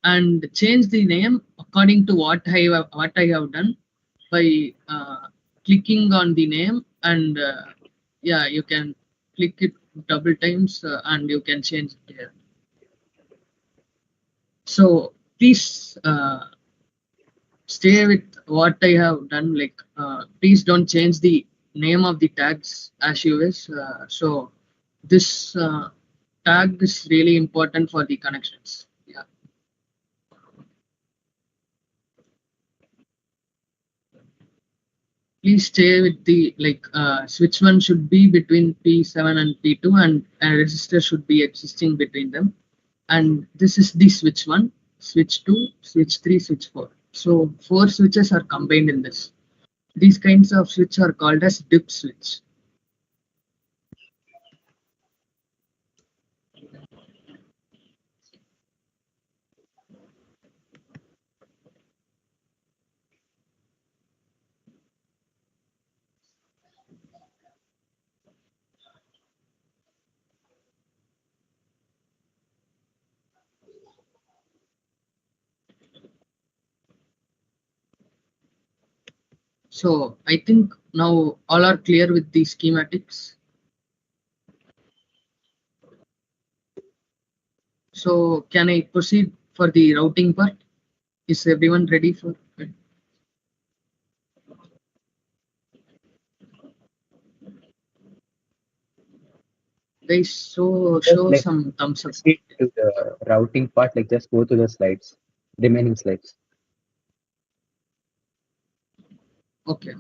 and change the name according to what I have done by clicking on the name, and yeah, you can click it double times and you can change it here. So please stay with what I have done. Like, please don't change the name of the tags as you wish. So this tag is really important for the connections. Yeah. Please stay with the switch one should be between P7 and P2, and a resistor should be existing between them. And this is the switch one, switch two, switch three, switch four. So 4 switches are combined in this. These kinds of switch are called as dip switch. So I think now all are clear with the schematics. So can I proceed for the routing part? Is everyone ready for it? Guys, so Just show like some thumbs up. proceed to the routing part, like just go to the slides, remaining slides. Okay.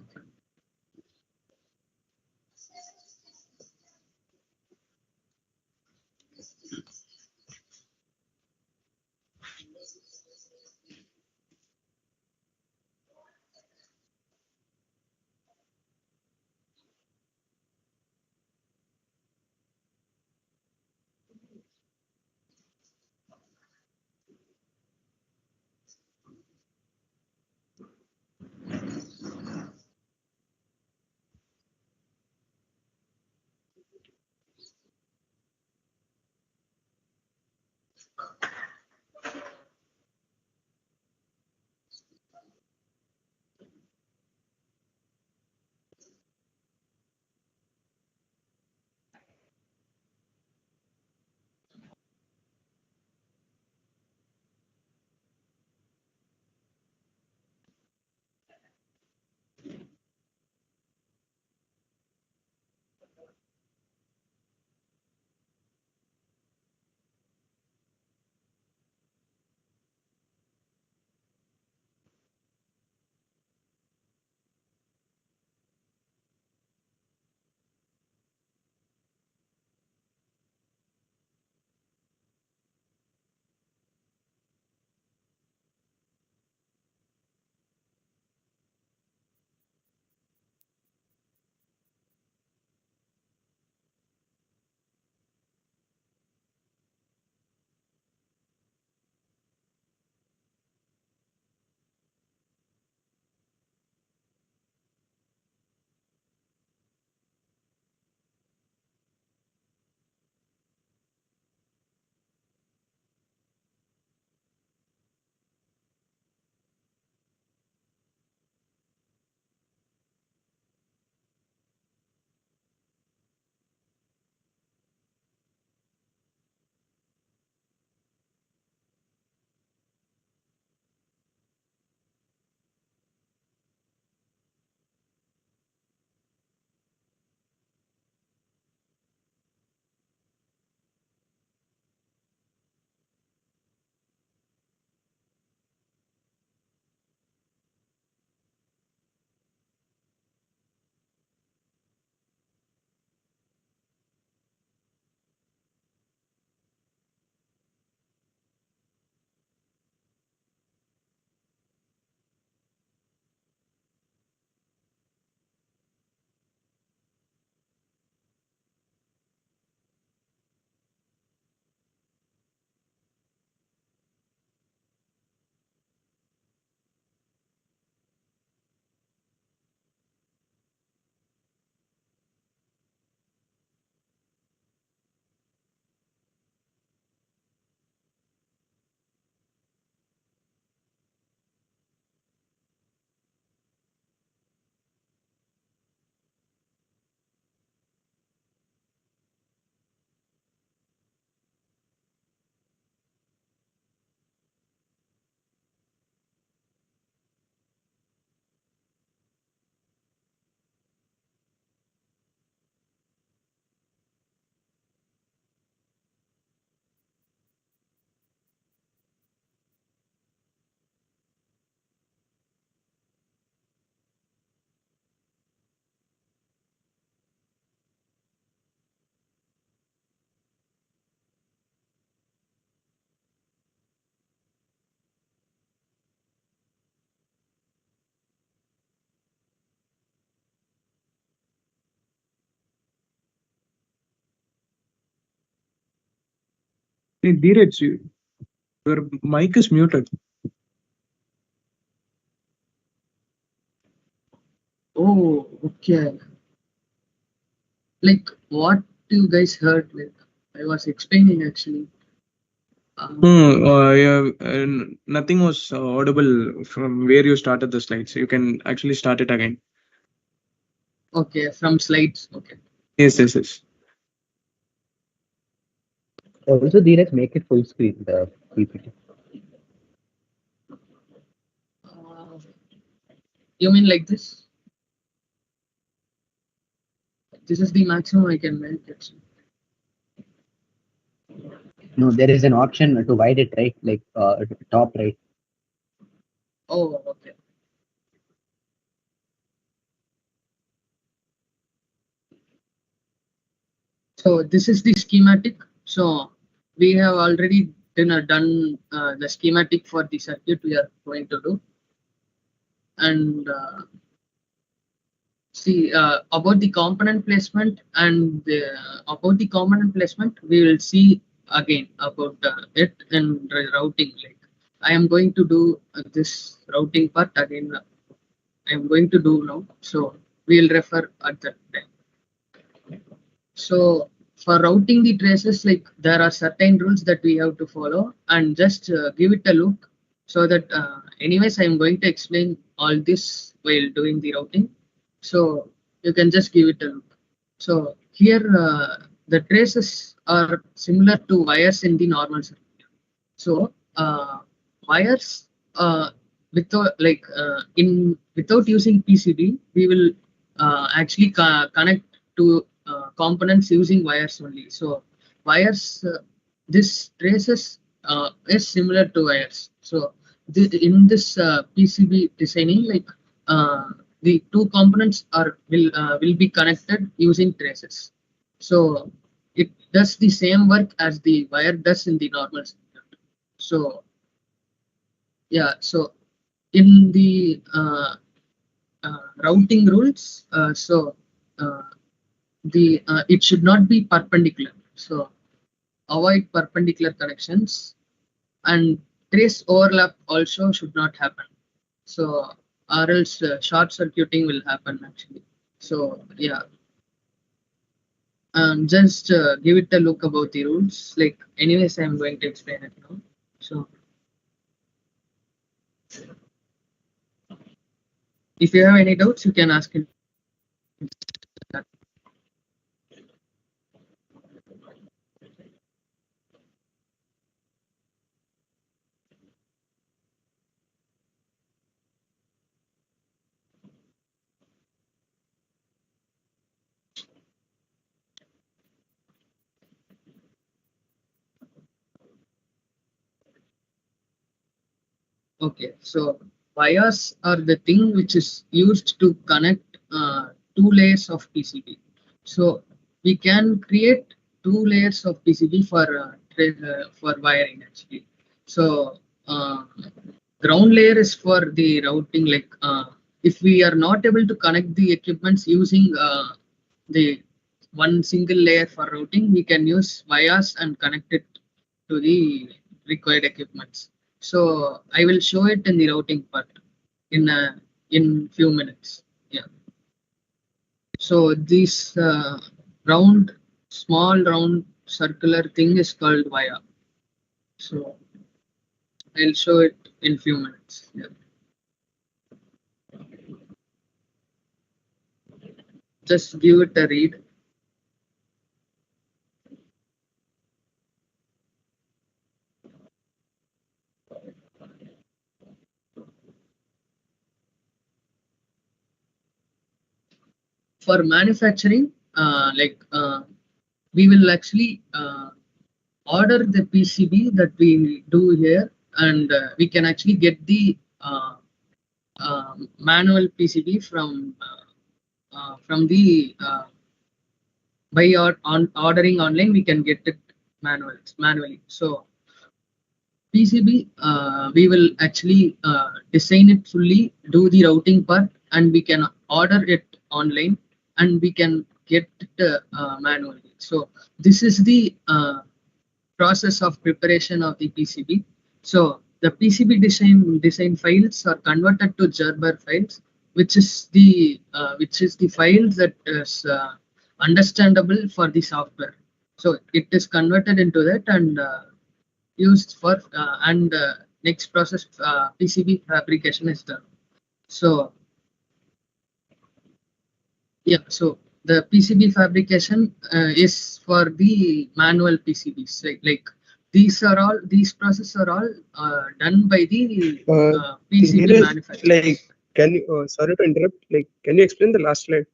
Hey, Dheeraj, your mic is muted. Oh, okay. Like what you guys heard, like I was explaining actually. Yeah, nothing was audible from where you started the slides. You can actually start it again. Okay, from slides. Okay. Yes, yes, yes. Also, Dheeraj, make it full screen, the PPT. Uh, you mean like this? This is the maximum I can make actually. No, there is an option to wide it, right? Like top right. Oh, okay. So this is the schematic. So we have already done the schematic for the circuit we are going to do. And see about the component placement and about the component placement, we will see again about it and routing. Like I am going to do this routing part again. I am going to do now. So we will refer at that time. So for routing the traces, like there are certain rules that we have to follow, and just give it a look so that anyways I'm going to explain all this while doing the routing. So you can just give it a look. So here the traces are similar to wires in the normal circuit. So wires without without using PCB, we will actually connect to components using wires only. So wires, this traces is similar to wires. So in this PCB designing, like the two components will be connected using traces. So it does the same work as the wire does in the normal circuit. So yeah, so in the routing rules, the it should not be perpendicular. So avoid perpendicular connections, and trace overlap also should not happen. So or else short circuiting will happen actually. So yeah, just give it a look about the rules. Like anyways, I'm going to explain it now. So if you have any doubts, you can ask it. Okay, so wires are the thing which is used to connect two layers of PCB. So we can create two layers of PCB for wiring actually. So ground layer is for the routing. Like if we are not able to connect the equipments using the one single layer for routing, we can use wires and connect it to the required equipments. So I will show it in the routing part in few minutes. Yeah. So this small round circular thing is called wire. So I'll show it in few minutes. Yeah. Just give it a read. For manufacturing, we will actually order the PCB that we do here, and we can actually get the manual PCB from the by ordering online. We can get it manually. So PCB, we will actually design it fully, do the routing part, and we can order it online, and we can get it manually. So this is the process of preparation of the PCB. So the PCB design files are converted to Gerber files, which is the files that is understandable for the software. So it is converted into that and used for next process PCB fabrication is done. So yeah, so the PCB fabrication is for the manual PCBs. Like these processes are all done by the PCB Dheeraj, manufacturers. like, can you? Sorry to interrupt. Like, can you explain the last slide?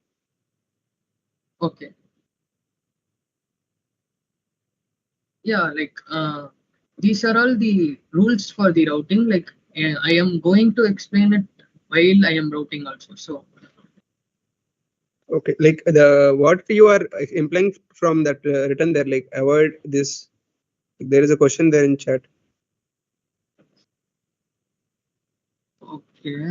Okay. Yeah, like these are all the rules for the routing. Like I am going to explain it while I am routing also. So Okay, like the what you are implying from that written there, like avoid this. There is a question there in chat. okay.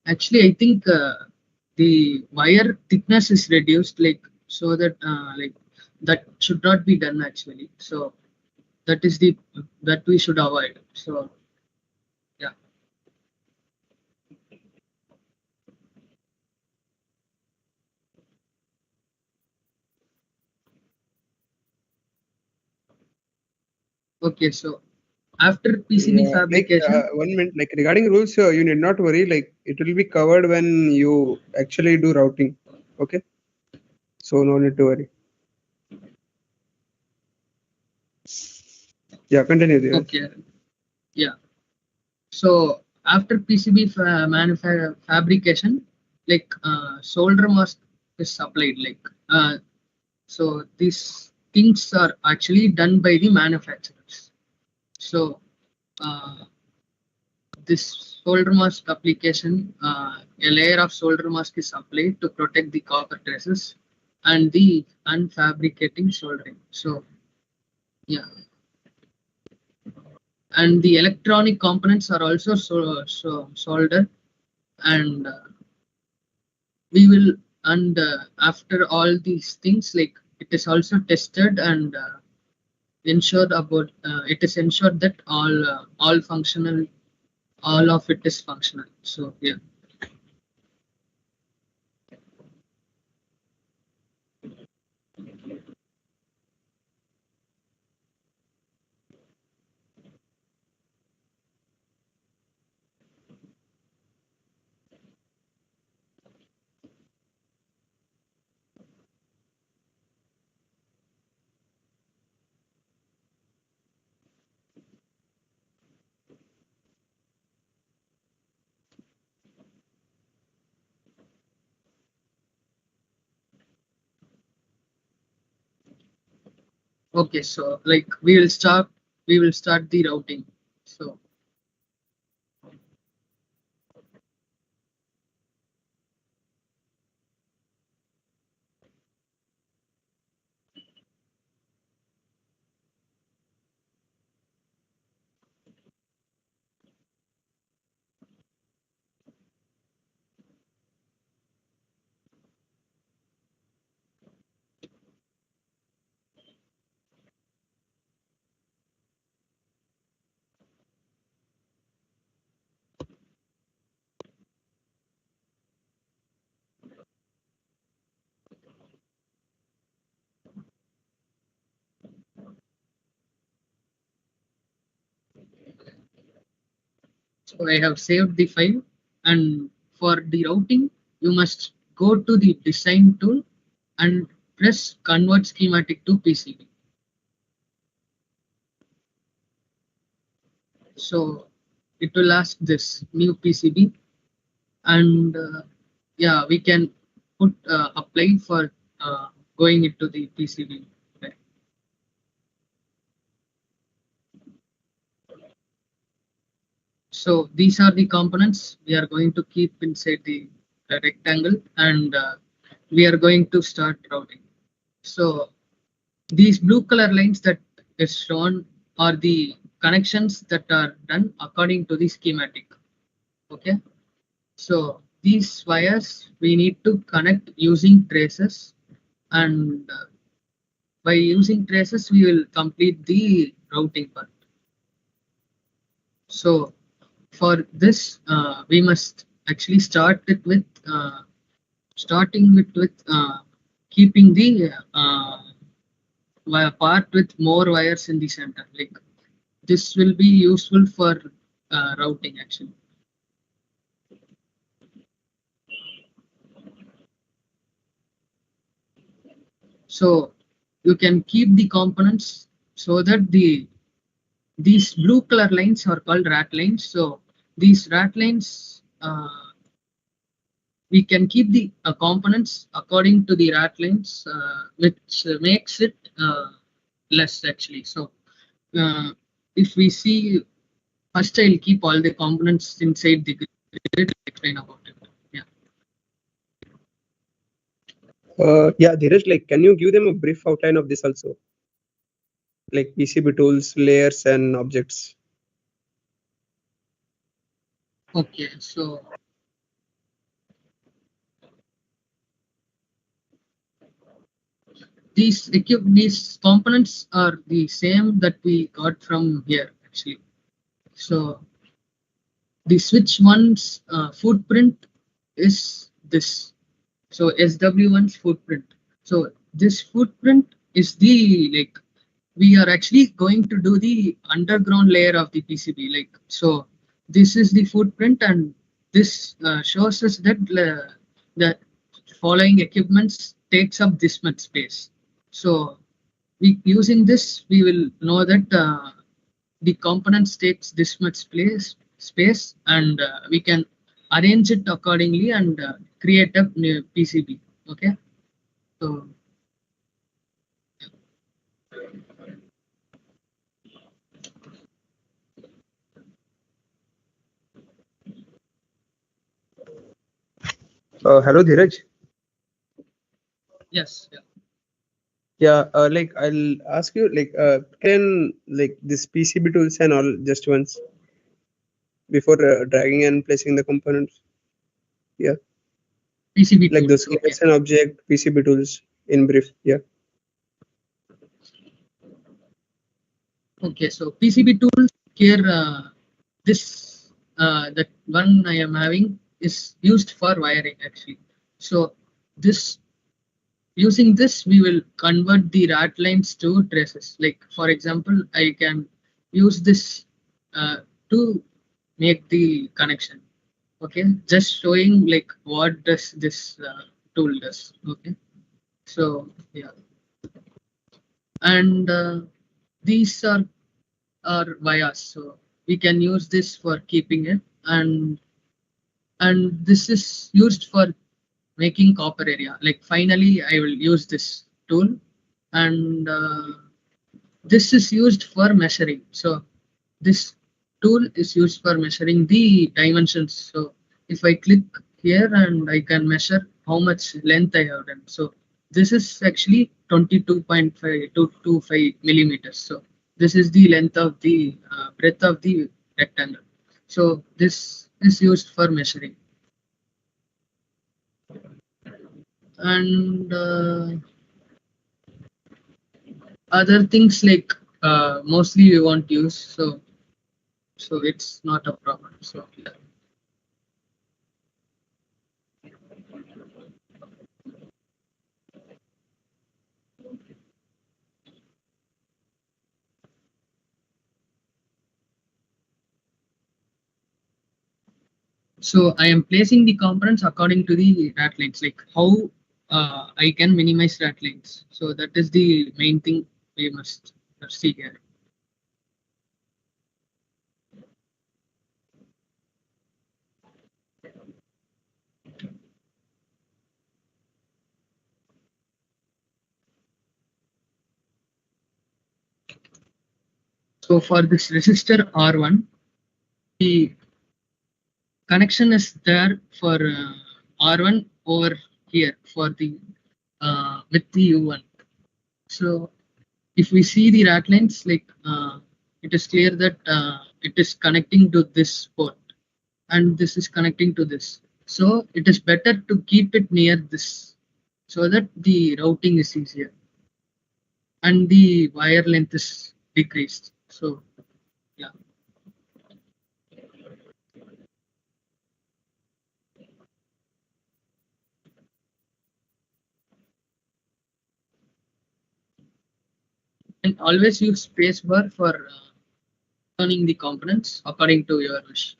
Actually, I think the wire thickness is reduced, like so that like that should not be done actually. So that is the that we should avoid. So yeah. Okay, so after PCB Yeah, like fabrication, 1 minute. Like regarding rules, you need not worry. Like it will be covered when you actually do routing. Okay, so no need to worry. Yeah, continue, Dheeraj. okay, yeah. So after PCB fabrication, like solder mask is applied. Like so these things are actually done by the manufacturers. So this solder mask application, a layer of solder mask is applied to protect the copper traces and the unfabricating soldering. So yeah, and the electronic components are also soldered, and we will after all these things, like it is also tested and ensured about it is ensured that all functional, all of it is functional. So yeah. Okay, so like we will start the routing. So so I have saved the file, and for the routing, you must go to the design tool and press convert schematic to PCB. So it will ask this new PCB, and yeah, we can put apply for going into the PCB. So these are the components we are going to keep inside the rectangle, and we are going to start routing. So these blue color lines that is shown are the connections that are done according to the schematic. Okay, so these wires we need to connect using traces, and by using traces we will complete the routing part. So for this we must actually start it with keeping the part with more wires in the center. Like this will be useful for routing actually. So you can keep the components so that these blue color lines are called rat lines. So these rat lines we can keep the components according to the rat lines, which makes it less actually. So if we see, first I'll keep all the components inside the grid, explain about it. Yeah, Dheeraj, like, can you give them a brief outline of this also? Like PCB tools, layers, and objects. Okay, so these components are the same that we got from here actually. So the switch one's footprint is this. So SW1's footprint. So this footprint is the, like, we are actually going to do the underground layer of the PCB. Like, so this is the footprint, and this shows us that the following equipments takes up this much space. So we using this we will know that the components takes this much space, and we can arrange it accordingly and create a new PCB. Okay, so Hello, Dheeraj. yes, yeah. Yeah, like I'll ask you, like, can like this PCB tools and all just once before dragging and placing the components? Yeah, PCB like tools. those Okay. layers and object PCB tools in brief. Yeah. Okay, so PCB tools here, this that one I am having is used for wiring actually. So this, using this we will convert the rat lines to traces. Like for example, I can use this to make the connection. Okay, just showing like what does this tool does. Okay, so yeah, and these are vias, so we can use this for keeping it, and this is used for making copper area. Like finally I will use this tool, and this is used for measuring. So this tool is used for measuring the dimensions. So if I click here and I can measure how much length I have done. So this is actually 22.5 to 25 millimeters. So this is the length of the breadth of the rectangle. So this is used for measuring. And other things like mostly we won't use, so it's not a problem. So yeah. So I am placing the components according to the rat lines, like how I can minimize rat lines. So that is the main thing we must see here. So for this resistor R1, the connection is there for R1 over here for the with the U1. So if we see the rat lines, like it is clear that it is connecting to this port and this is connecting to this. So it is better to keep it near this so that the routing is easier and the wire length is decreased. So yeah. And always use spacebar for turning the components according to your wish.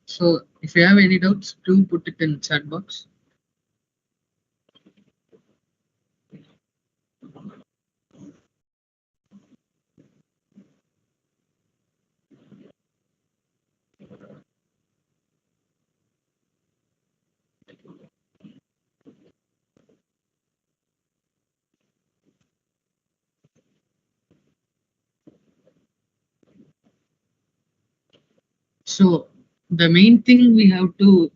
So if you have any doubts, do put it in chat box. So the main thing we have to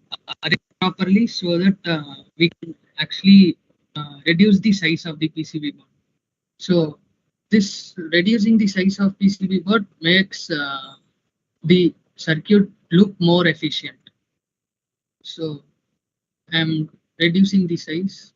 arrange properly so that we can actually reduce the size of the PCB board. So this reducing the size of PCB board makes the circuit look more efficient. So I'm reducing the size.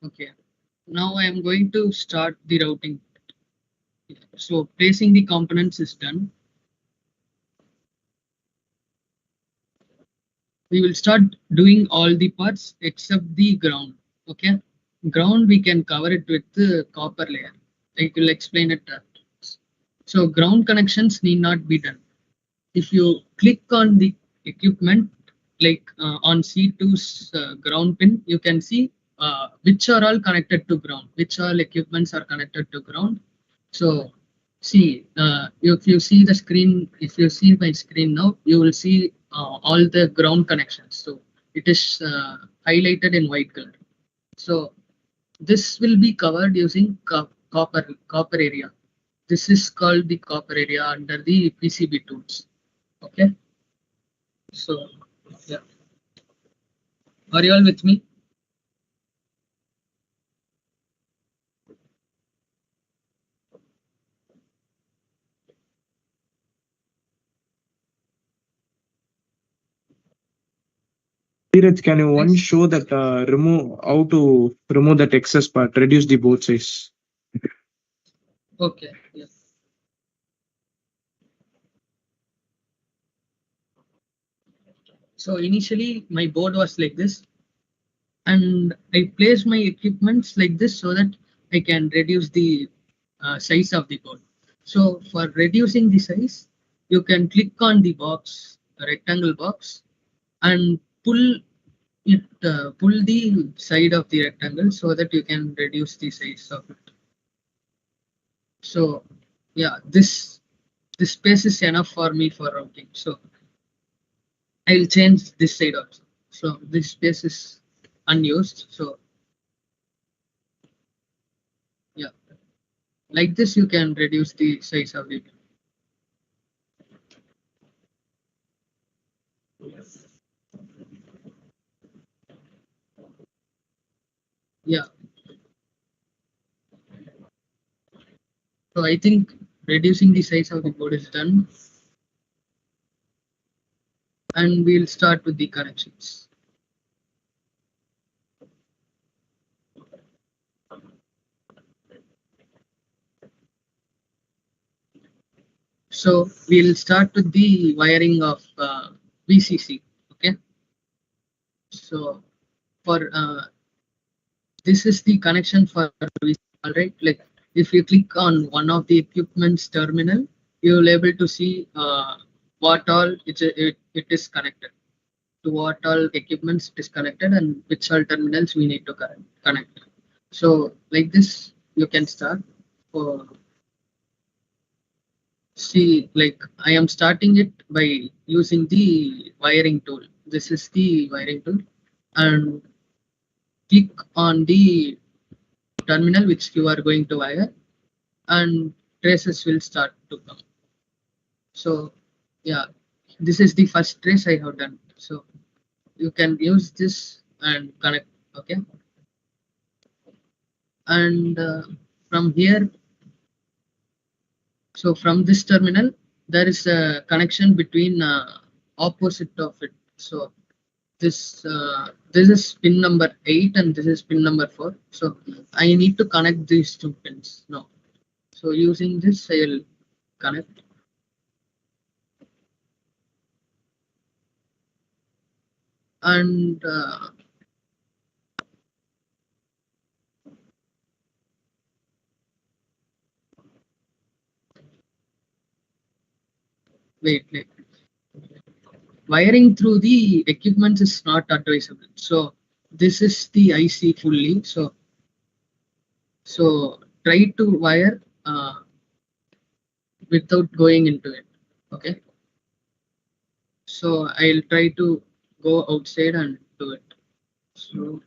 Okay. Now I am going to start the routing. So placing the components is done. We will start doing all the parts except the ground. Okay. Ground we can cover it with the copper layer. I will explain it. So ground connections need not be done. If you click on the equipment, like on C2's ground pin, you can see which are all connected to ground, which all equipments are connected to ground. So see, if you see the screen, if you see my screen now, you will see all the ground connections. So it is highlighted in white color. So this will be covered using copper area. This is called the copper area under the PCB tools. Okay. So yeah, are you all with me? Dheeraj, can you once Yes. show that how to remove that excess part, reduce the board size? Okay. Yeah. So initially my board was like this, and I placed my equipments like this so that I can reduce the size of the board. So for reducing the size, you can click on the box, the rectangle box, and pull it, pull the side of the rectangle so that you can reduce the size of it. So yeah, this space is enough for me for routing. So I'll change this side also. So this space is unused. So yeah, like this you can reduce the size of it. Yeah. So I think reducing the size of the board is done, and we'll start with the connections. So we'll start with the wiring of VCC. Okay. So for this is the connection for VCC. All right. Like if you click on one of the equipment's terminal, you will able to see what all it is connected, to what all equipments it is connected, and which all terminals we need to connect. So like this, you can start. For see, like I am starting it by using the wiring tool. This is the wiring tool, and click on the terminal which you are going to wire, and traces will start to come. So yeah, this is the first trace I have done. So you can use this and connect. Okay, and from here, so from this terminal, there is a connection between opposite of it. So this is pin number 8 and this is pin number 4. So I need to connect these two pins now. So using this, I will connect. And wait. Wiring through the equipment is not advisable. So this is the IC fully. So try to wire without going into it. Okay. So I'll try to go outside and do it. So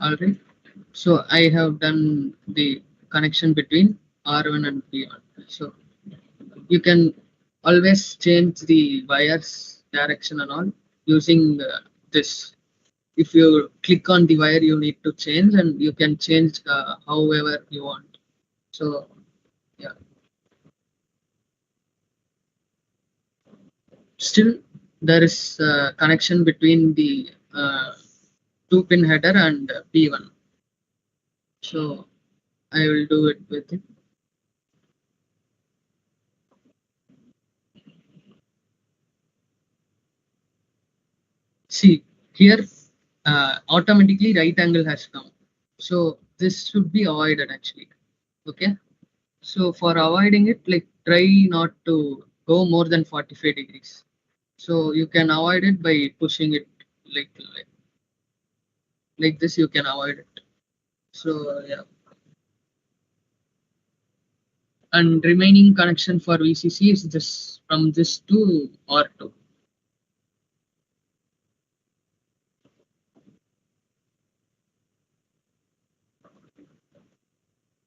all right. So I have done the connection between R1 and P1. So you can always change the wires direction and all using this. If you click on the wire, you need to change, and you can change however you want. So yeah, still there is a connection between the 2-pin header and P1. So I will do it with it. See here, automatically right angle has come. So this should be avoided actually. Okay. So for avoiding it, like try not to go more than 45 degrees. So you can avoid it by pushing it like this. You can avoid it. So yeah. And remaining connection for VCC is this from this to R2.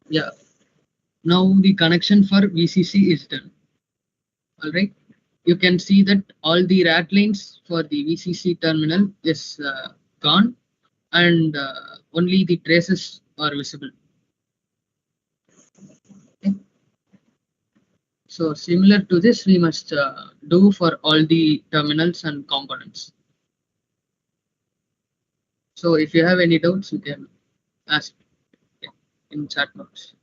Yeah. Now the connection for VCC is done. All right. You can see that all the rat lines for the VCC terminal is gone, and only the traces are visible. Okay. So similar to this, we must do for all the terminals and components. So if you have any doubts, you can ask in chat box.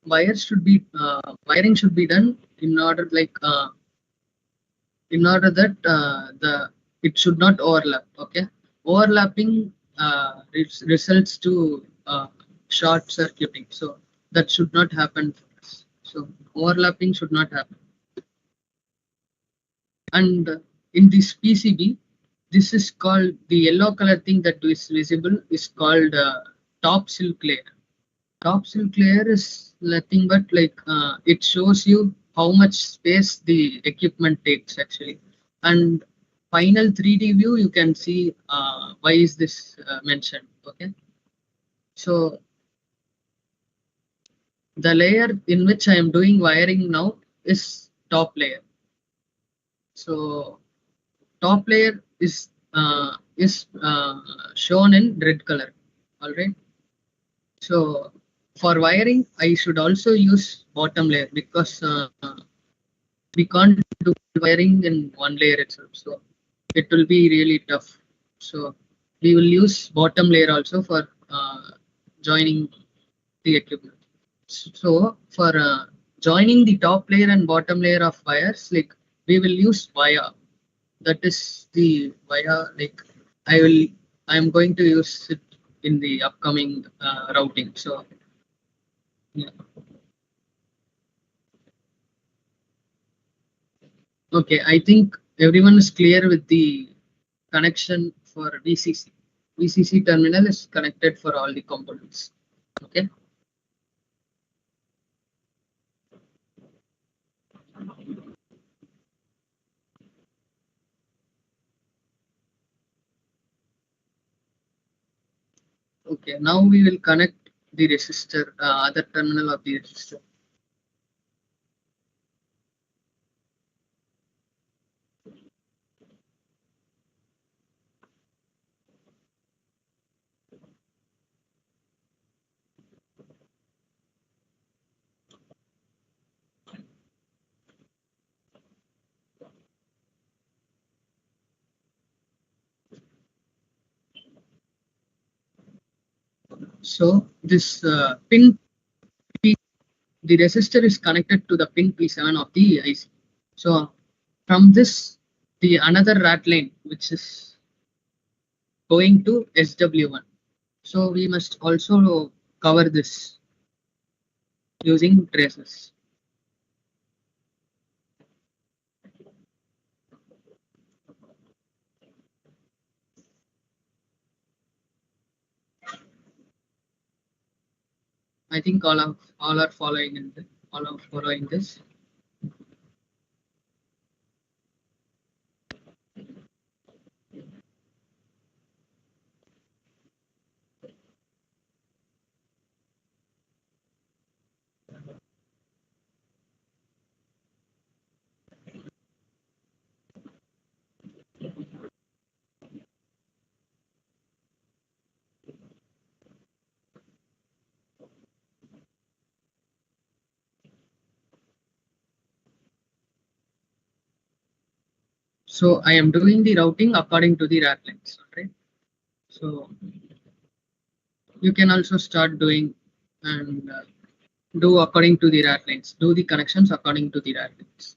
Wiring should be done in order in order that it should not overlap. Okay, overlapping results to short circuiting. So that should not happen for us. So overlapping should not happen. And in this PCB, this is called, the yellow color thing that is visible is called top silk layer. Top silk layer is nothing but like it shows you how much space the equipment takes actually. And final 3D view, you can see why is this mentioned. Okay, so the layer in which I am doing wiring now is top layer. So top layer is shown in red color. All right. So for wiring, I should also use bottom layer because we can't do wiring in one layer itself. So it will be really tough. So we will use bottom layer also for joining the equipment. So for joining the top layer and bottom layer of wires, like we will use via. That is the via, like I will I am going to use it in the upcoming routing. So yeah. Okay, I think everyone is clear with the connection for VCC. VCC terminal is connected for all the components. Okay. Okay. Now we will connect the resistor, other terminal of the resistor. So this pin P, the resistor is connected to the pin P7 of the IC. So from this, the another rat line which is going to SW1. So we must also cover this using traces. I think all are following in this, all are following this. So I am doing the routing according to the rat lines. Right. So you can also start doing and do according to the rat lines. Do the connections according to the rat lines.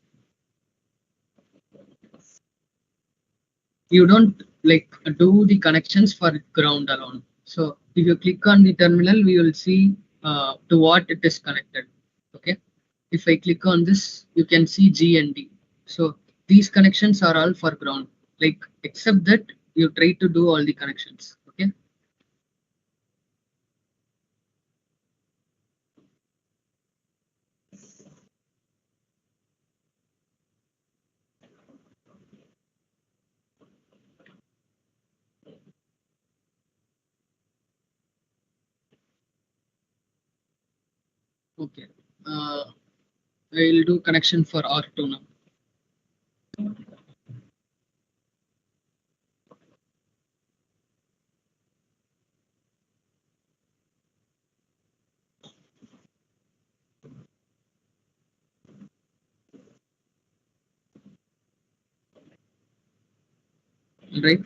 You don't like do the connections for ground alone. So if you click on the terminal, we will see to what it is connected. Okay. If I click on this, you can see G and D. So these connections are all for ground. Like except that you try to do all the connections. Okay. Okay. I will do connection for R2 now. Right.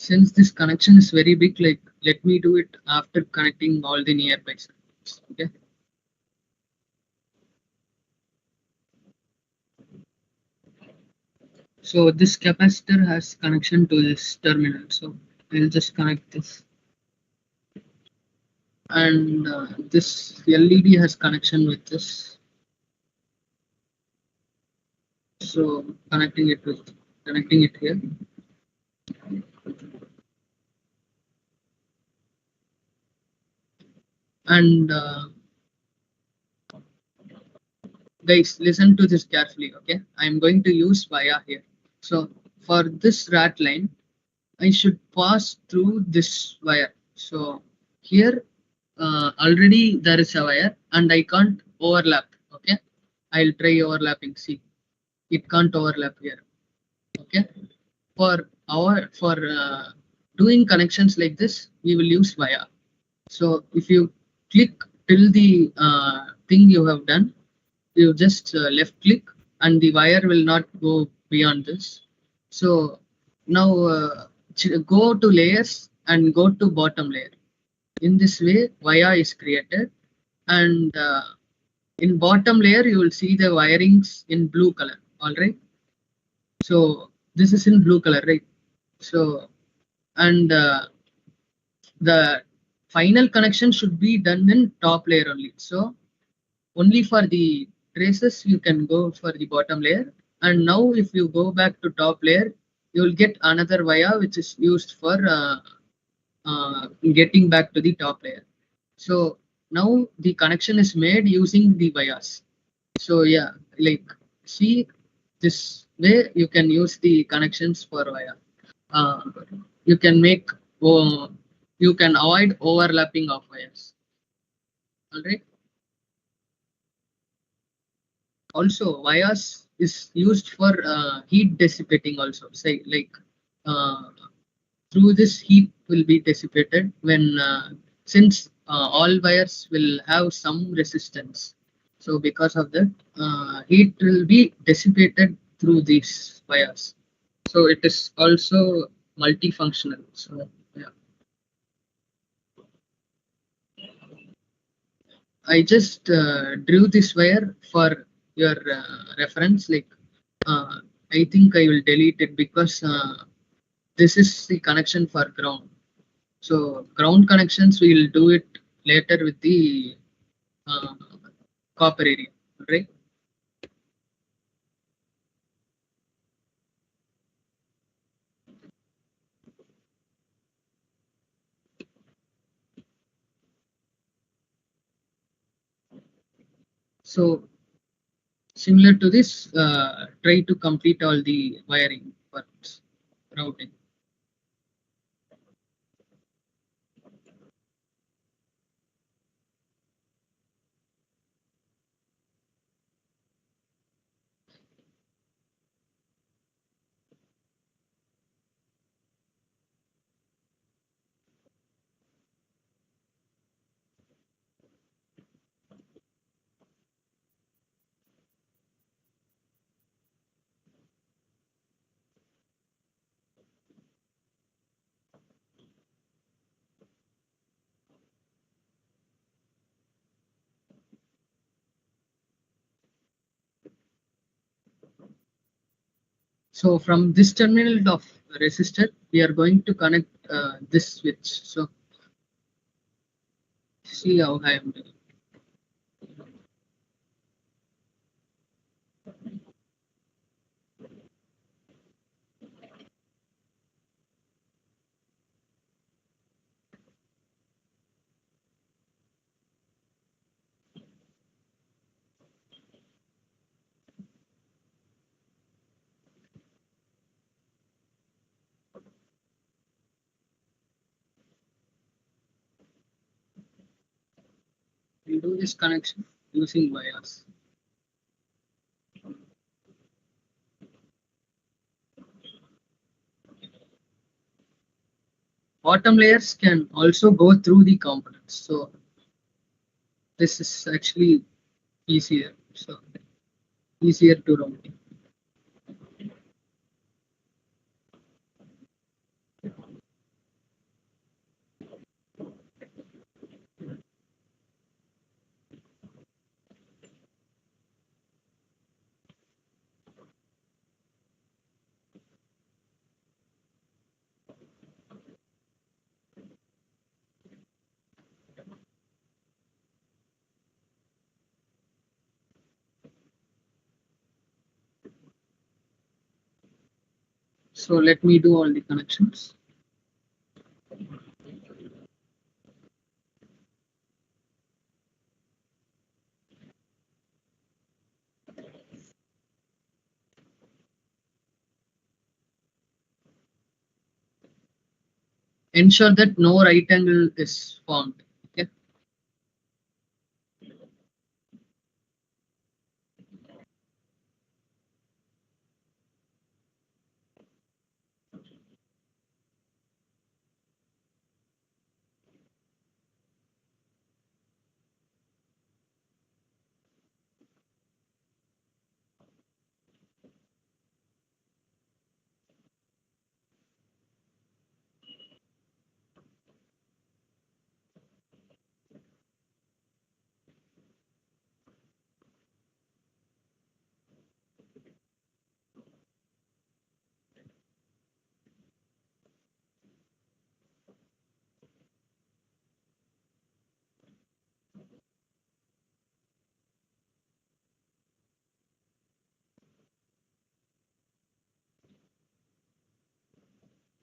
since this connection is very big, like let me do it after connecting all the nearby circuits. Okay. So this capacitor has connection to this terminal. So I'll just connect this. And this LED has connection with this. So connecting it here. And guys, listen to this carefully. Okay, I'm going to use via here. So for this rat line, I should pass through this wire. So here already there is a wire and I can't overlap. Okay, I'll try overlapping. See, it can't overlap here. Okay, for doing connections like this, we will use via. So if you click till the thing you have done, you just left click and the wire will not go beyond this. So now go to layers and go to bottom layer. In this way, via is created, and in bottom layer you will see the wirings in blue color. All right. So this is in blue color, right? So and the final connection should be done in top layer only. So only for the traces you can go for the bottom layer, and now if you go back to top layer you will get another via which is used for getting back to the top layer. So now the connection is made using the vias. So yeah, like see, this way you can use the connections for via. uh, you can make you can avoid overlapping of wires. All right. Also vias is used for heat dissipating also, say like uh, through this heat will be dissipated when since all wires will have some resistance, so because of that heat will be dissipated through these wires, so it is also multifunctional. So yeah, I just drew this wire for your reference. Like, I think I will delete it because this is the connection for ground. So ground connections we will do it later with the uh, copper area, right? So similar to this, try to complete all the wiring parts, routing. So from this terminal of resistor, we are going to connect this switch. So see how I am doing. We do this connection using wires. Bottom layers can also go through the components. So this is actually easier. So easier to route. So let me do all the connections. Ensure that no right angle is formed. Okay.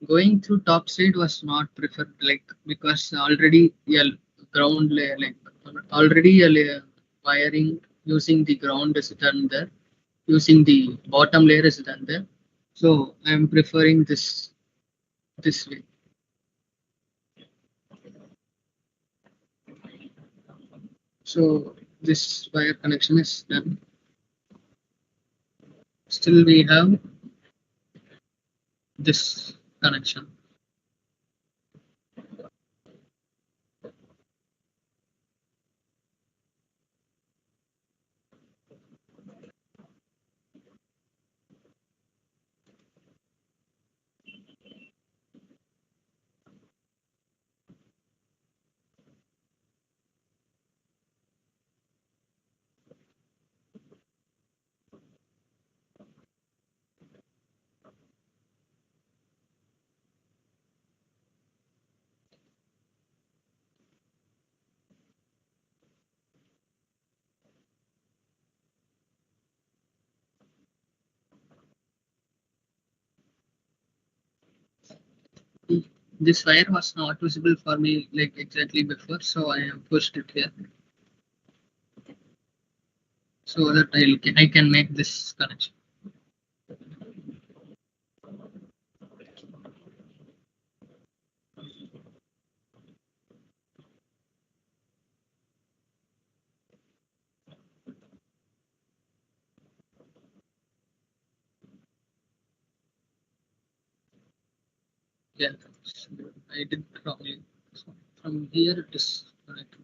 Going through top side was not preferred, like because already ground layer, like already a layer wiring using the ground is done there, using the bottom layer is done there. So I'm preferring this way. So this wire connection is done. Still we have this connection. This wire was not visible for me like exactly before, so I have pushed it here so that I can make this connection. Yeah, so I did wrongly. So from here it is connected.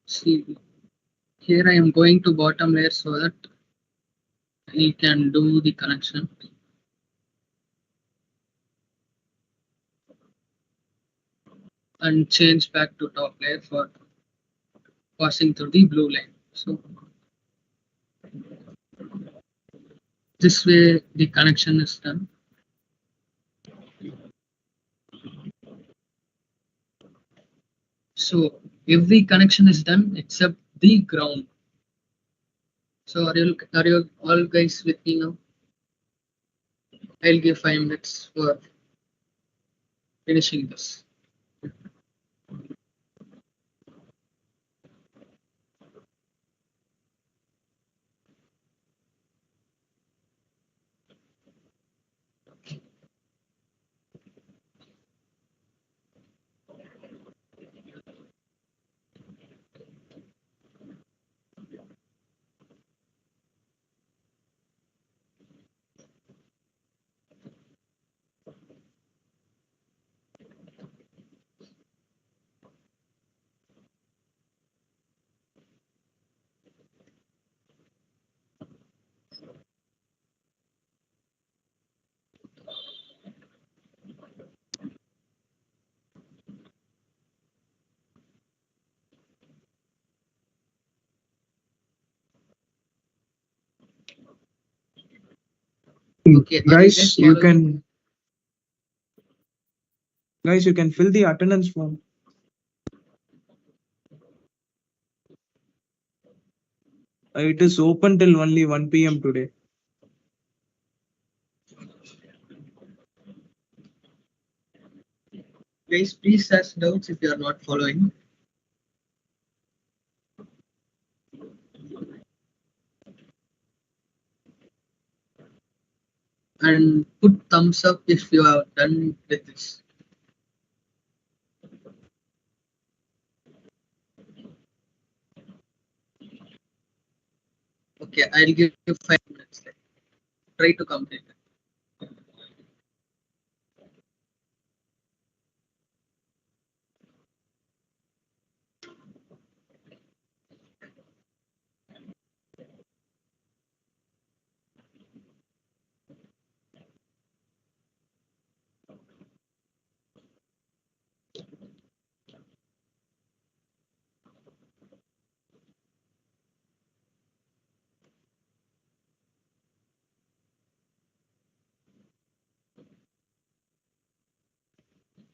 See, here I am going to bottom layer so that I can do the connection and change back to top layer for passing through the blue line. So this way the connection is done. So every connection is done except the ground. So are you all guys with me now? I'll give 5 minutes for finishing this. Okay, are you guys Guys, you following? can fill the attendance form. It is open till only 1 p.m. today. Guys, please ask doubts if you are not following. And put thumbs up if you are done with this. Okay, I'll give you 5 minutes. Try to complete it.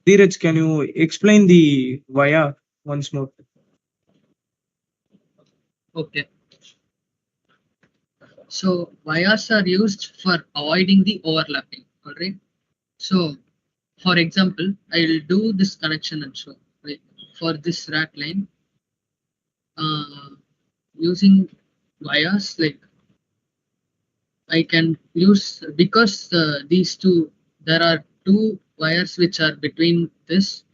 Dheeraj, can you explain the via once more? Okay. So wires are used for avoiding the overlapping. Alright. So for example, I'll do this connection and show. Right. For this rack line, uh, using wires, like I can use, because these two, there are two wires which are between this,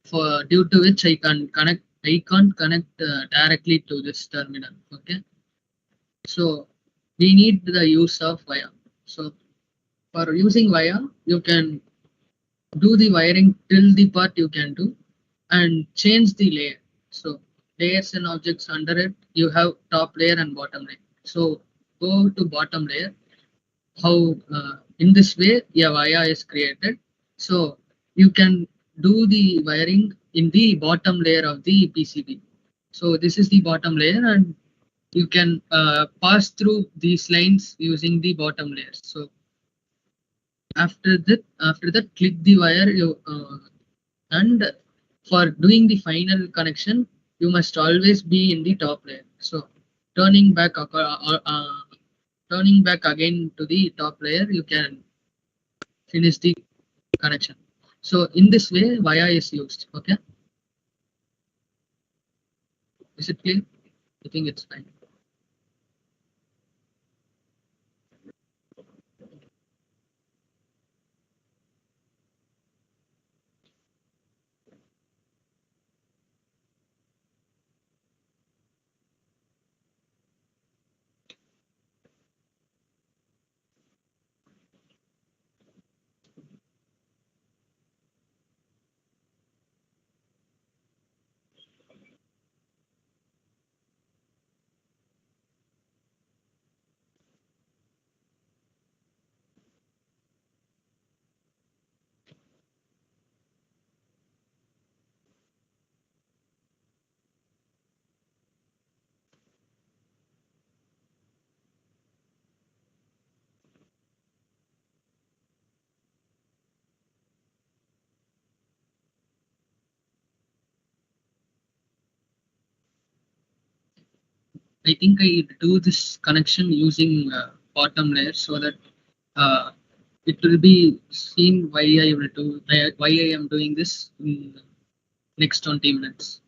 for due to which I can't connect directly to this terminal. Okay, so we need the use of wire. So for using wire, you can do the wiring till the part you can do and change the layer. So layers and objects under it, you have top layer and bottom layer. So go to bottom layer. How in this way a via is created. So you can do the wiring in the bottom layer of the PCB. So this is the bottom layer, and you can pass through these lines using the bottom layer. So after that click the wire, and for doing the final connection you must always be in the top layer. So turning back turning back again to the top layer, you can finish the connection. So in this way via is used. Okay, is it clear? I think it's fine. I think I do this connection using bottom layer, so that uh, it will be seen why I am doing this in next 20 minutes.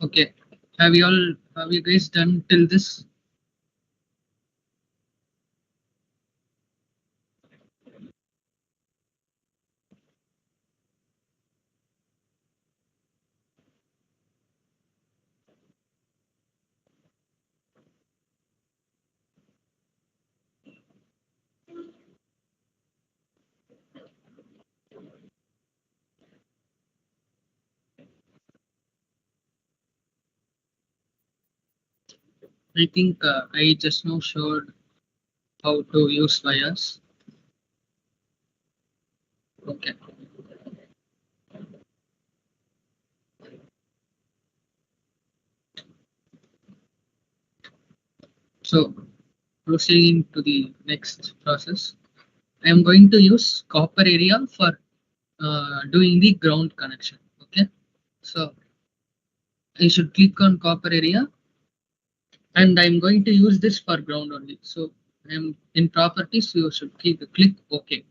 Okay. Have you guys done till this? I think I just now showed how to use wires. Okay. So proceeding to the next process, I am going to use copper area for doing the ground connection. Okay. So I should click on copper area, and I'm going to use this for ground only. So I'm in properties, you should click OK,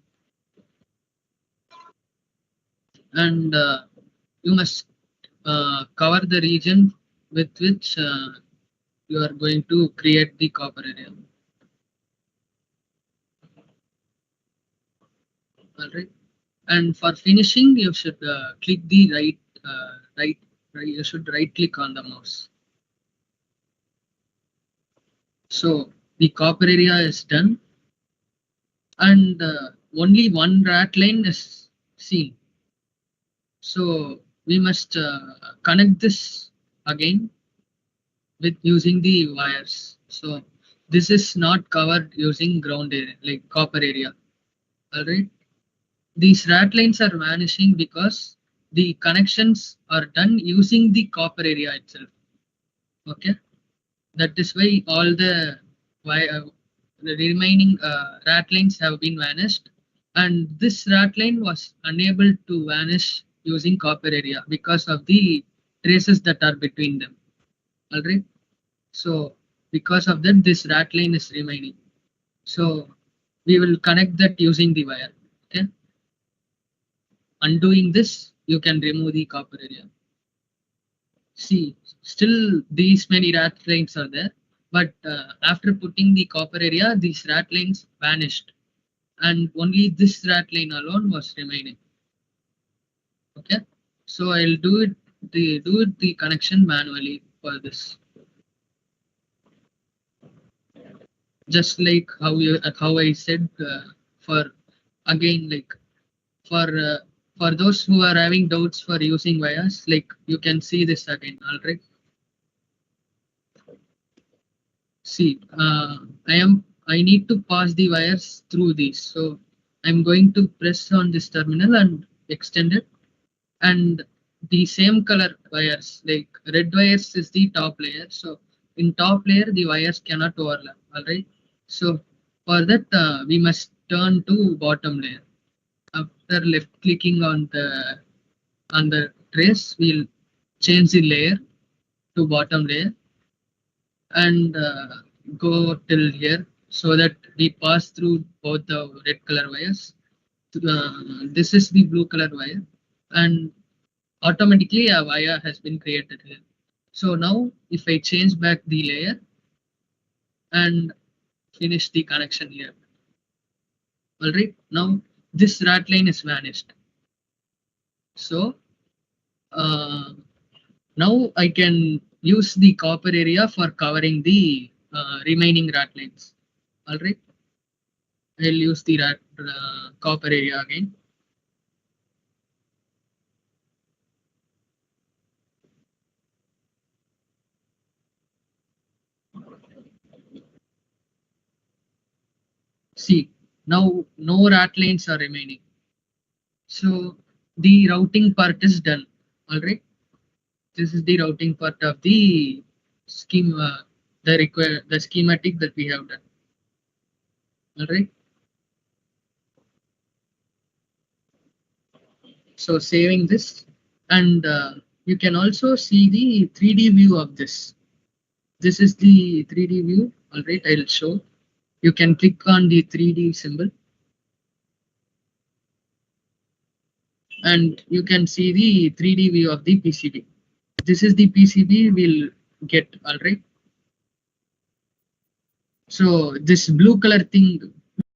and you must cover the region with which you are going to create the copper area. All right. And for finishing, you should click the right. You should right click on the mouse. So the copper area is done, and only one rat line is seen. So we must connect this again with using the wires. So this is not covered using ground area like copper area. All right. These rat lines are vanishing because the connections are done using the copper area itself. Okay. That is why all the remaining rat lines have been vanished, and this rat line was unable to vanish using copper area because of the traces that are between them. All right. So because of that, this rat line is remaining. So we will connect that using the wire. Okay. Undoing this, you can remove the copper area. See, still these many rat lines are there, but after putting the copper area, these rat lines vanished, and only this rat line alone was remaining. Okay, so I'll do the connection manually for this, just like how I said for again like for uh, for those who are having doubts for using wires, like you can see this again. All right. See, I need to pass the wires through these. So I'm going to press on this terminal and extend it. And the same color wires, like red wires is the top layer. So in top layer, the wires cannot overlap. All right. So for that, we must turn to bottom layer. After left clicking on the trace, we'll change the layer to bottom layer and go till here so that we pass through both the red color wires. This is the blue color wire, and automatically a wire has been created here. So now if I change back the layer and finish the connection here, all right, now this rat line is vanished. So now I can use the copper area for covering the remaining rat lines. All right. I'll use the copper area again. See, now no rat lanes are remaining. So the routing part is done. All right. This is the routing part of the scheme, the schematic that we have done. All right. So saving this, and you can also see the 3D view of this. This is the 3D view. All right, I'll show. You can click on the 3D symbol, and you can see the 3D view of the PCB. this is the PCB we'll get. All right. So this blue color thing,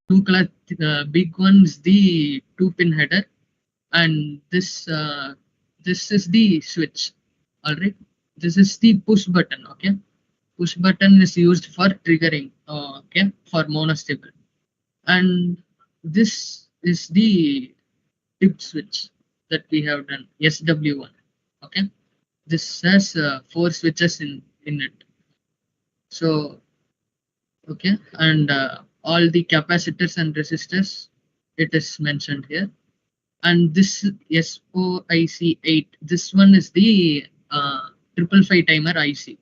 big one is the 2-pin header, and this is the switch. All right. This is the push button. Okay. Push button is used for triggering. Okay, for monostable. And this is the tip switch that we have done, SW1. Okay, this has 4 switches in it. So okay, and all the capacitors and resistors, it is mentioned here. And this SOIC8, this one is the 555 timer IC.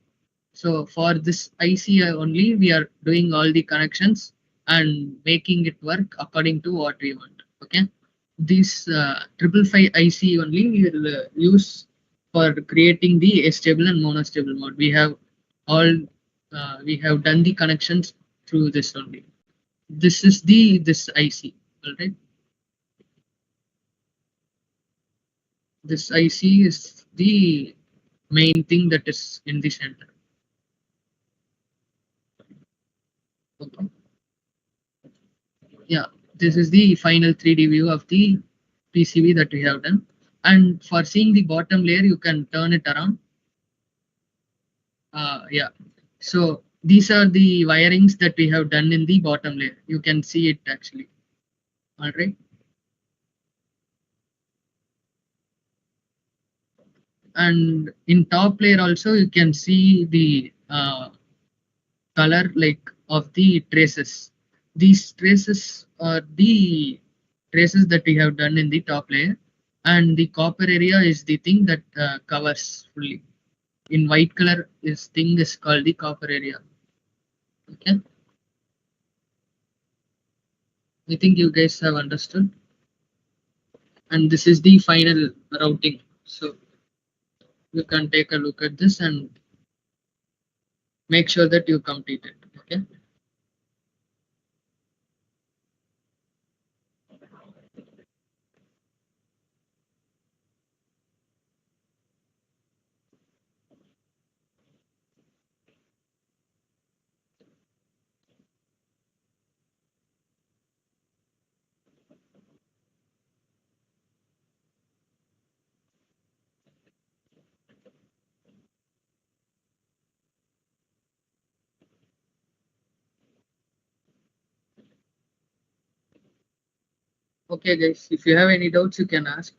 So for this IC only, we are doing all the connections and making it work according to what we want. Okay, this 555 IC only we will use for creating the stable and monostable mode. We have we have done the connections through this only. This is this IC. All right. This IC is the main thing that is in the center. Okay. Yeah, this is the final 3D view of the PCB that we have done. And for seeing the bottom layer, you can turn it around. Yeah, so these are the wirings that we have done in the bottom layer. You can see it actually. All right. And in top layer also, you can see the color like of the traces. These traces are the traces that we have done in the top layer, and the copper area is the thing that covers fully. In white color, this thing is called the copper area. Okay, I think you guys have understood. And this is the final routing. So you can take a look at this and make sure that you complete it. Okay. Okay, guys. If you have any doubts, you can ask.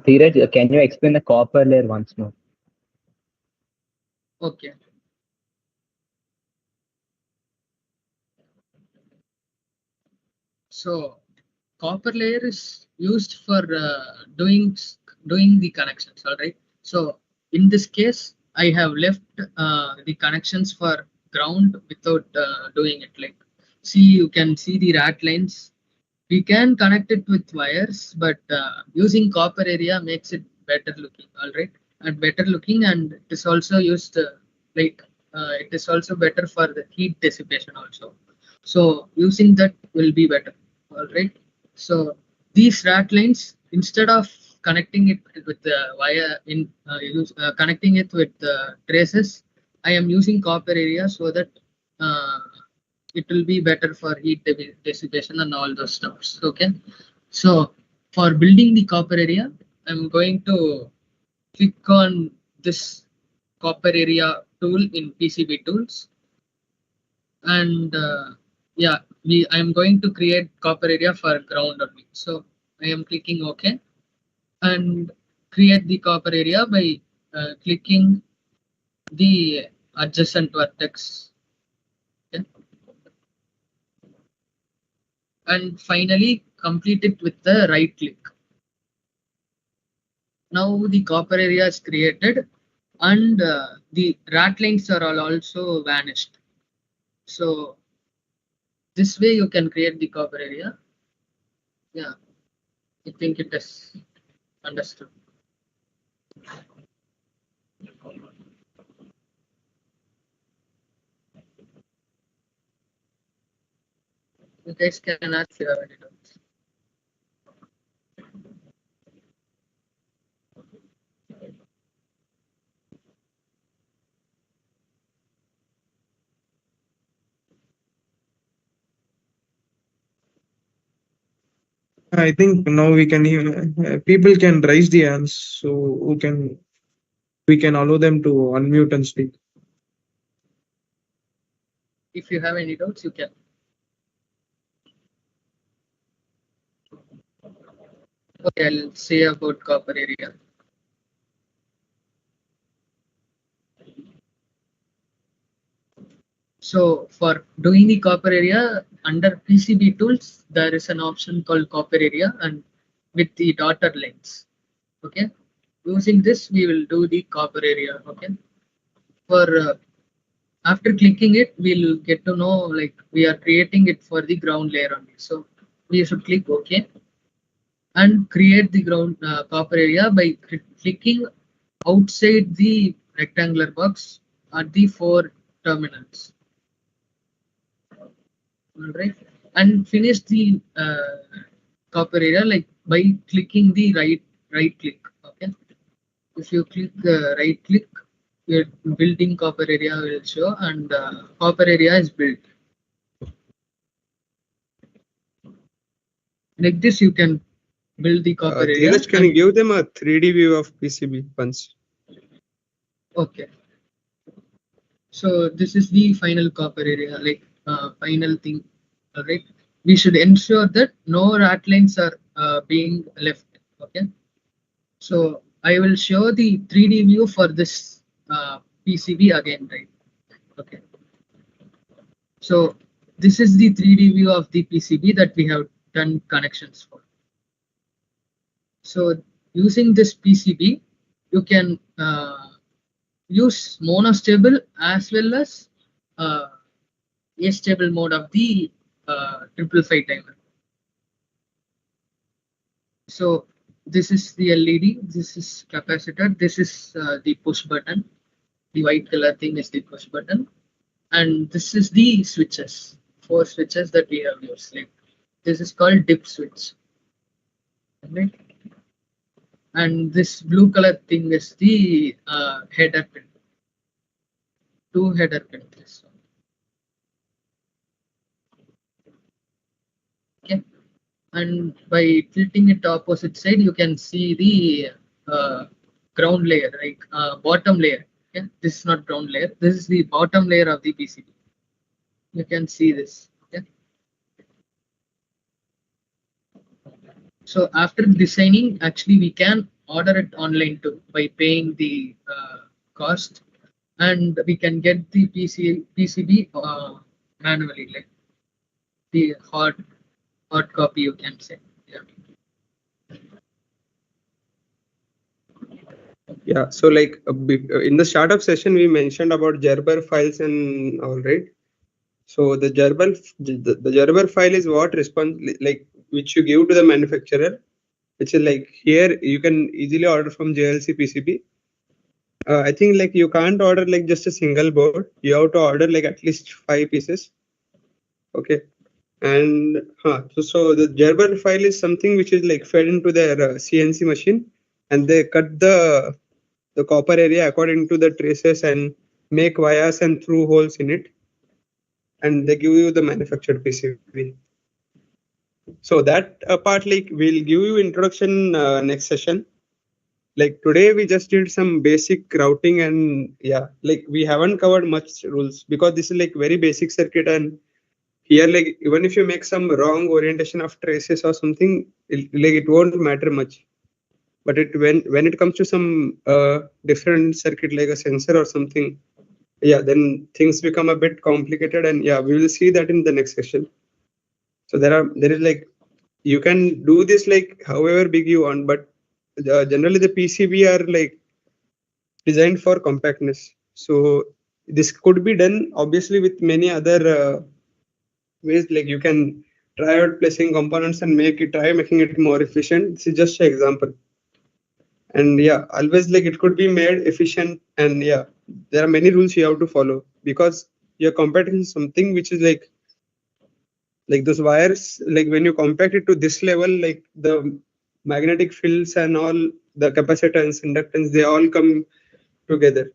Dheeraj, can you explain the copper layer once more? Okay. So copper layer is used for doing the connections. All right. So in this case, I have left the connections for ground without doing it. Like, see, you can see the rat lines. We can connect it with wires, but using copper area makes it better looking. All right, and better looking, and it is also used it is also better for the heat dissipation also. So using that will be better. All right. So these rat lines, instead of connecting it with the wire connecting it with traces, I am using copper area so that uh, it will be better for heat dissipation and all those stuffs. Okay. So for building the copper area, I'm going to click on this copper area tool in PCB tools, and yeah, I'm going to create copper area for ground only. So I am clicking OK and create the copper area by clicking the adjacent vertex. Okay. And finally complete it with the right click. Now the copper area is created, and the rat lines are all also vanished. So this way you can create the copper area. Yeah, I think it is understood. You guys can ask if you have any doubts. I think now we can even people can raise the hands, so we can allow them to unmute and speak. If you have any doubts, you can. Okay, I'll say about copper area. So for doing the copper area under PCB tools, there is an option called copper area and with the dotted lines. Okay, using this we will do the copper area. Okay, for after clicking it, we'll get to know like we are creating it for the ground layer only. So we should click OK and create the ground copper area by clicking outside the rectangular box at the 4 terminals. All right, and finish the copper area like by clicking the right click. Okay, if you click right click, your building copper area will show and copper area is built. Like this, you can build the copper area. Dheeraj, can you give them a 3D view of PCB once? Okay. So this is the final copper area, like final thing. All right. We should ensure that no rat lines are being left. Okay. So I will show the 3D view for this PCB again, right? Okay. So this is the 3D view of the PCB that we have done connections for. So using this PCB, you can use monostable as well as astable mode of the 555 timer. So this is the LED, this is capacitor, this is the push button. The white color thing is the push button, and this is the switches. 4 switches that we have used. Like this is called dip switch. Right? And this blue color thing is the header pin. 2 header pins. Okay, and by tilting it to opposite side, you can see the ground layer, like bottom layer. Okay, this is not ground layer. This is the bottom layer of the PCB. You can see this. Okay. So after designing, actually we can order it online too by paying the cost, and we can get the PCB manually, like the hard copy, you can say. Yeah. Yeah, so like in the startup session, we mentioned about Gerber files and all, right? So the Gerber file is what response like which you give to the manufacturer, which is like here you can easily order from JLC PCB. I think like you can't order like just a single board. You have to order like at least 5 pieces. Okay, and so the Gerber file is something which is like fed into their CNC machine, and they cut the copper area according to the traces and make vias and through holes in it, and they give you the manufactured PCB. So that part like we'll give you introduction next session. Like today we just did some basic routing, and yeah, like we haven't covered much rules because this is like very basic circuit, and here like even if you make some wrong orientation of traces or something, it won't matter much. But when it comes to some different circuit like a sensor or something, yeah, then things become a bit complicated, and yeah, we will see that in the next session. So there is like you can do this like however big you want, but generally the PCB are like designed for compactness. So this could be done obviously with many other ways. Like you can try out placing components and try making it more efficient. This is just an example. And yeah, always like it could be made efficient, and yeah, there are many rules you have to follow because you're compacting something which is like those wires, like when you compact it to this level, like the magnetic fields and all the capacitance, inductance, they all come together.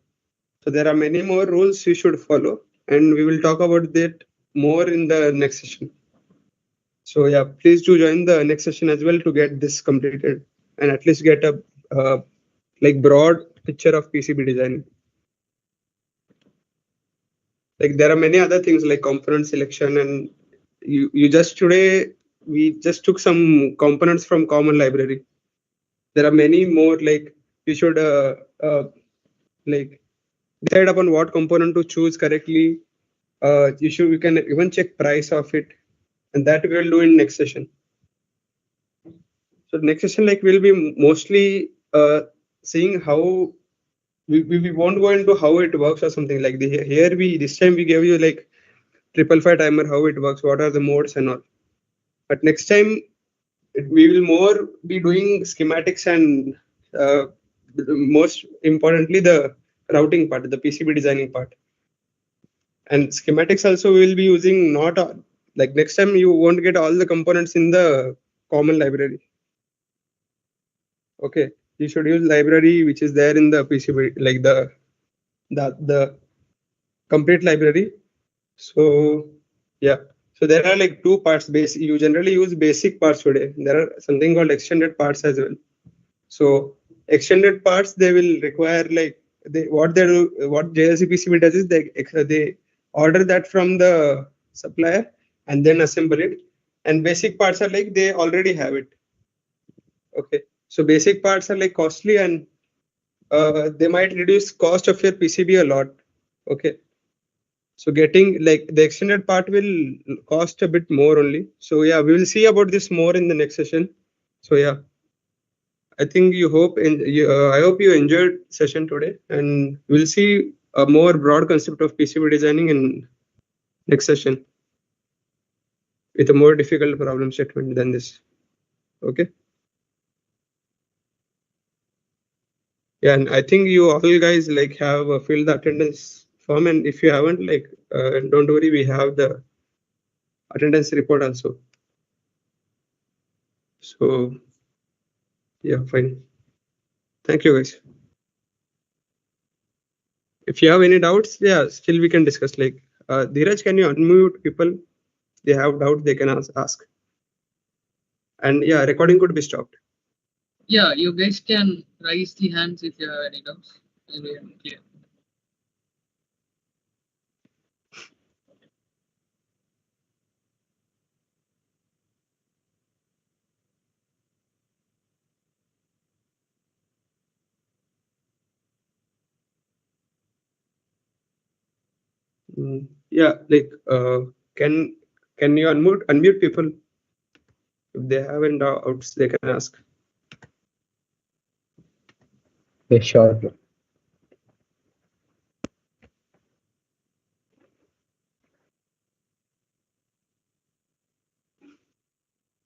So there are many more rules you should follow, and we will talk about that more in the next session. So yeah, please do join the next session as well to get this completed and at least get a like broad picture of PCB design. Like there are many other things like component selection, and you just today we just took some components from common library. There are many more, like you should like decide upon what component to choose correctly. You can even check price of it, and that we will do in next session. So next session, like we'll be mostly seeing how we won't go into how it works or something like the here this time we gave you like 555 timer, how it works, what are the modes and all. But next time we will more be doing schematics and most importantly the routing part, the PCB designing part. And schematics also we will be using not like next time you won't get all the components in the common library. Okay, you should use library which is there in the PCB, like the complete library. So yeah, so there are like two parts. You generally use basic parts today. There are something called extended parts as well. So extended parts, they will require like what JLC PCB does is they order that from the supplier and then assemble it. And basic parts are like they already have it. Okay, so basic parts are like costly and they might reduce cost of your PCB a lot. Okay, so getting like the extended part will cost a bit more only. So yeah, we will see about this more in the next session. So yeah, I think I hope you enjoyed session today, and we'll see a more broad concept of PCB designing in next session with a more difficult problem statement than this. Okay. Yeah, and I think you all guys like have filled the attendance form, and if you haven't, like, don't worry, we have the attendance report also. So yeah, fine. Thank you guys. If you have any doubts, yeah, still we can discuss. Like, Dheeraj, can you unmute people? They have doubt, they can ask. And yeah, recording could be stopped. Yeah, you guys can raise the hands if you have any doubts. Maybe I'm clear. Yeah, like can you unmute people? If they have any doubts, they can ask. Okay, sure.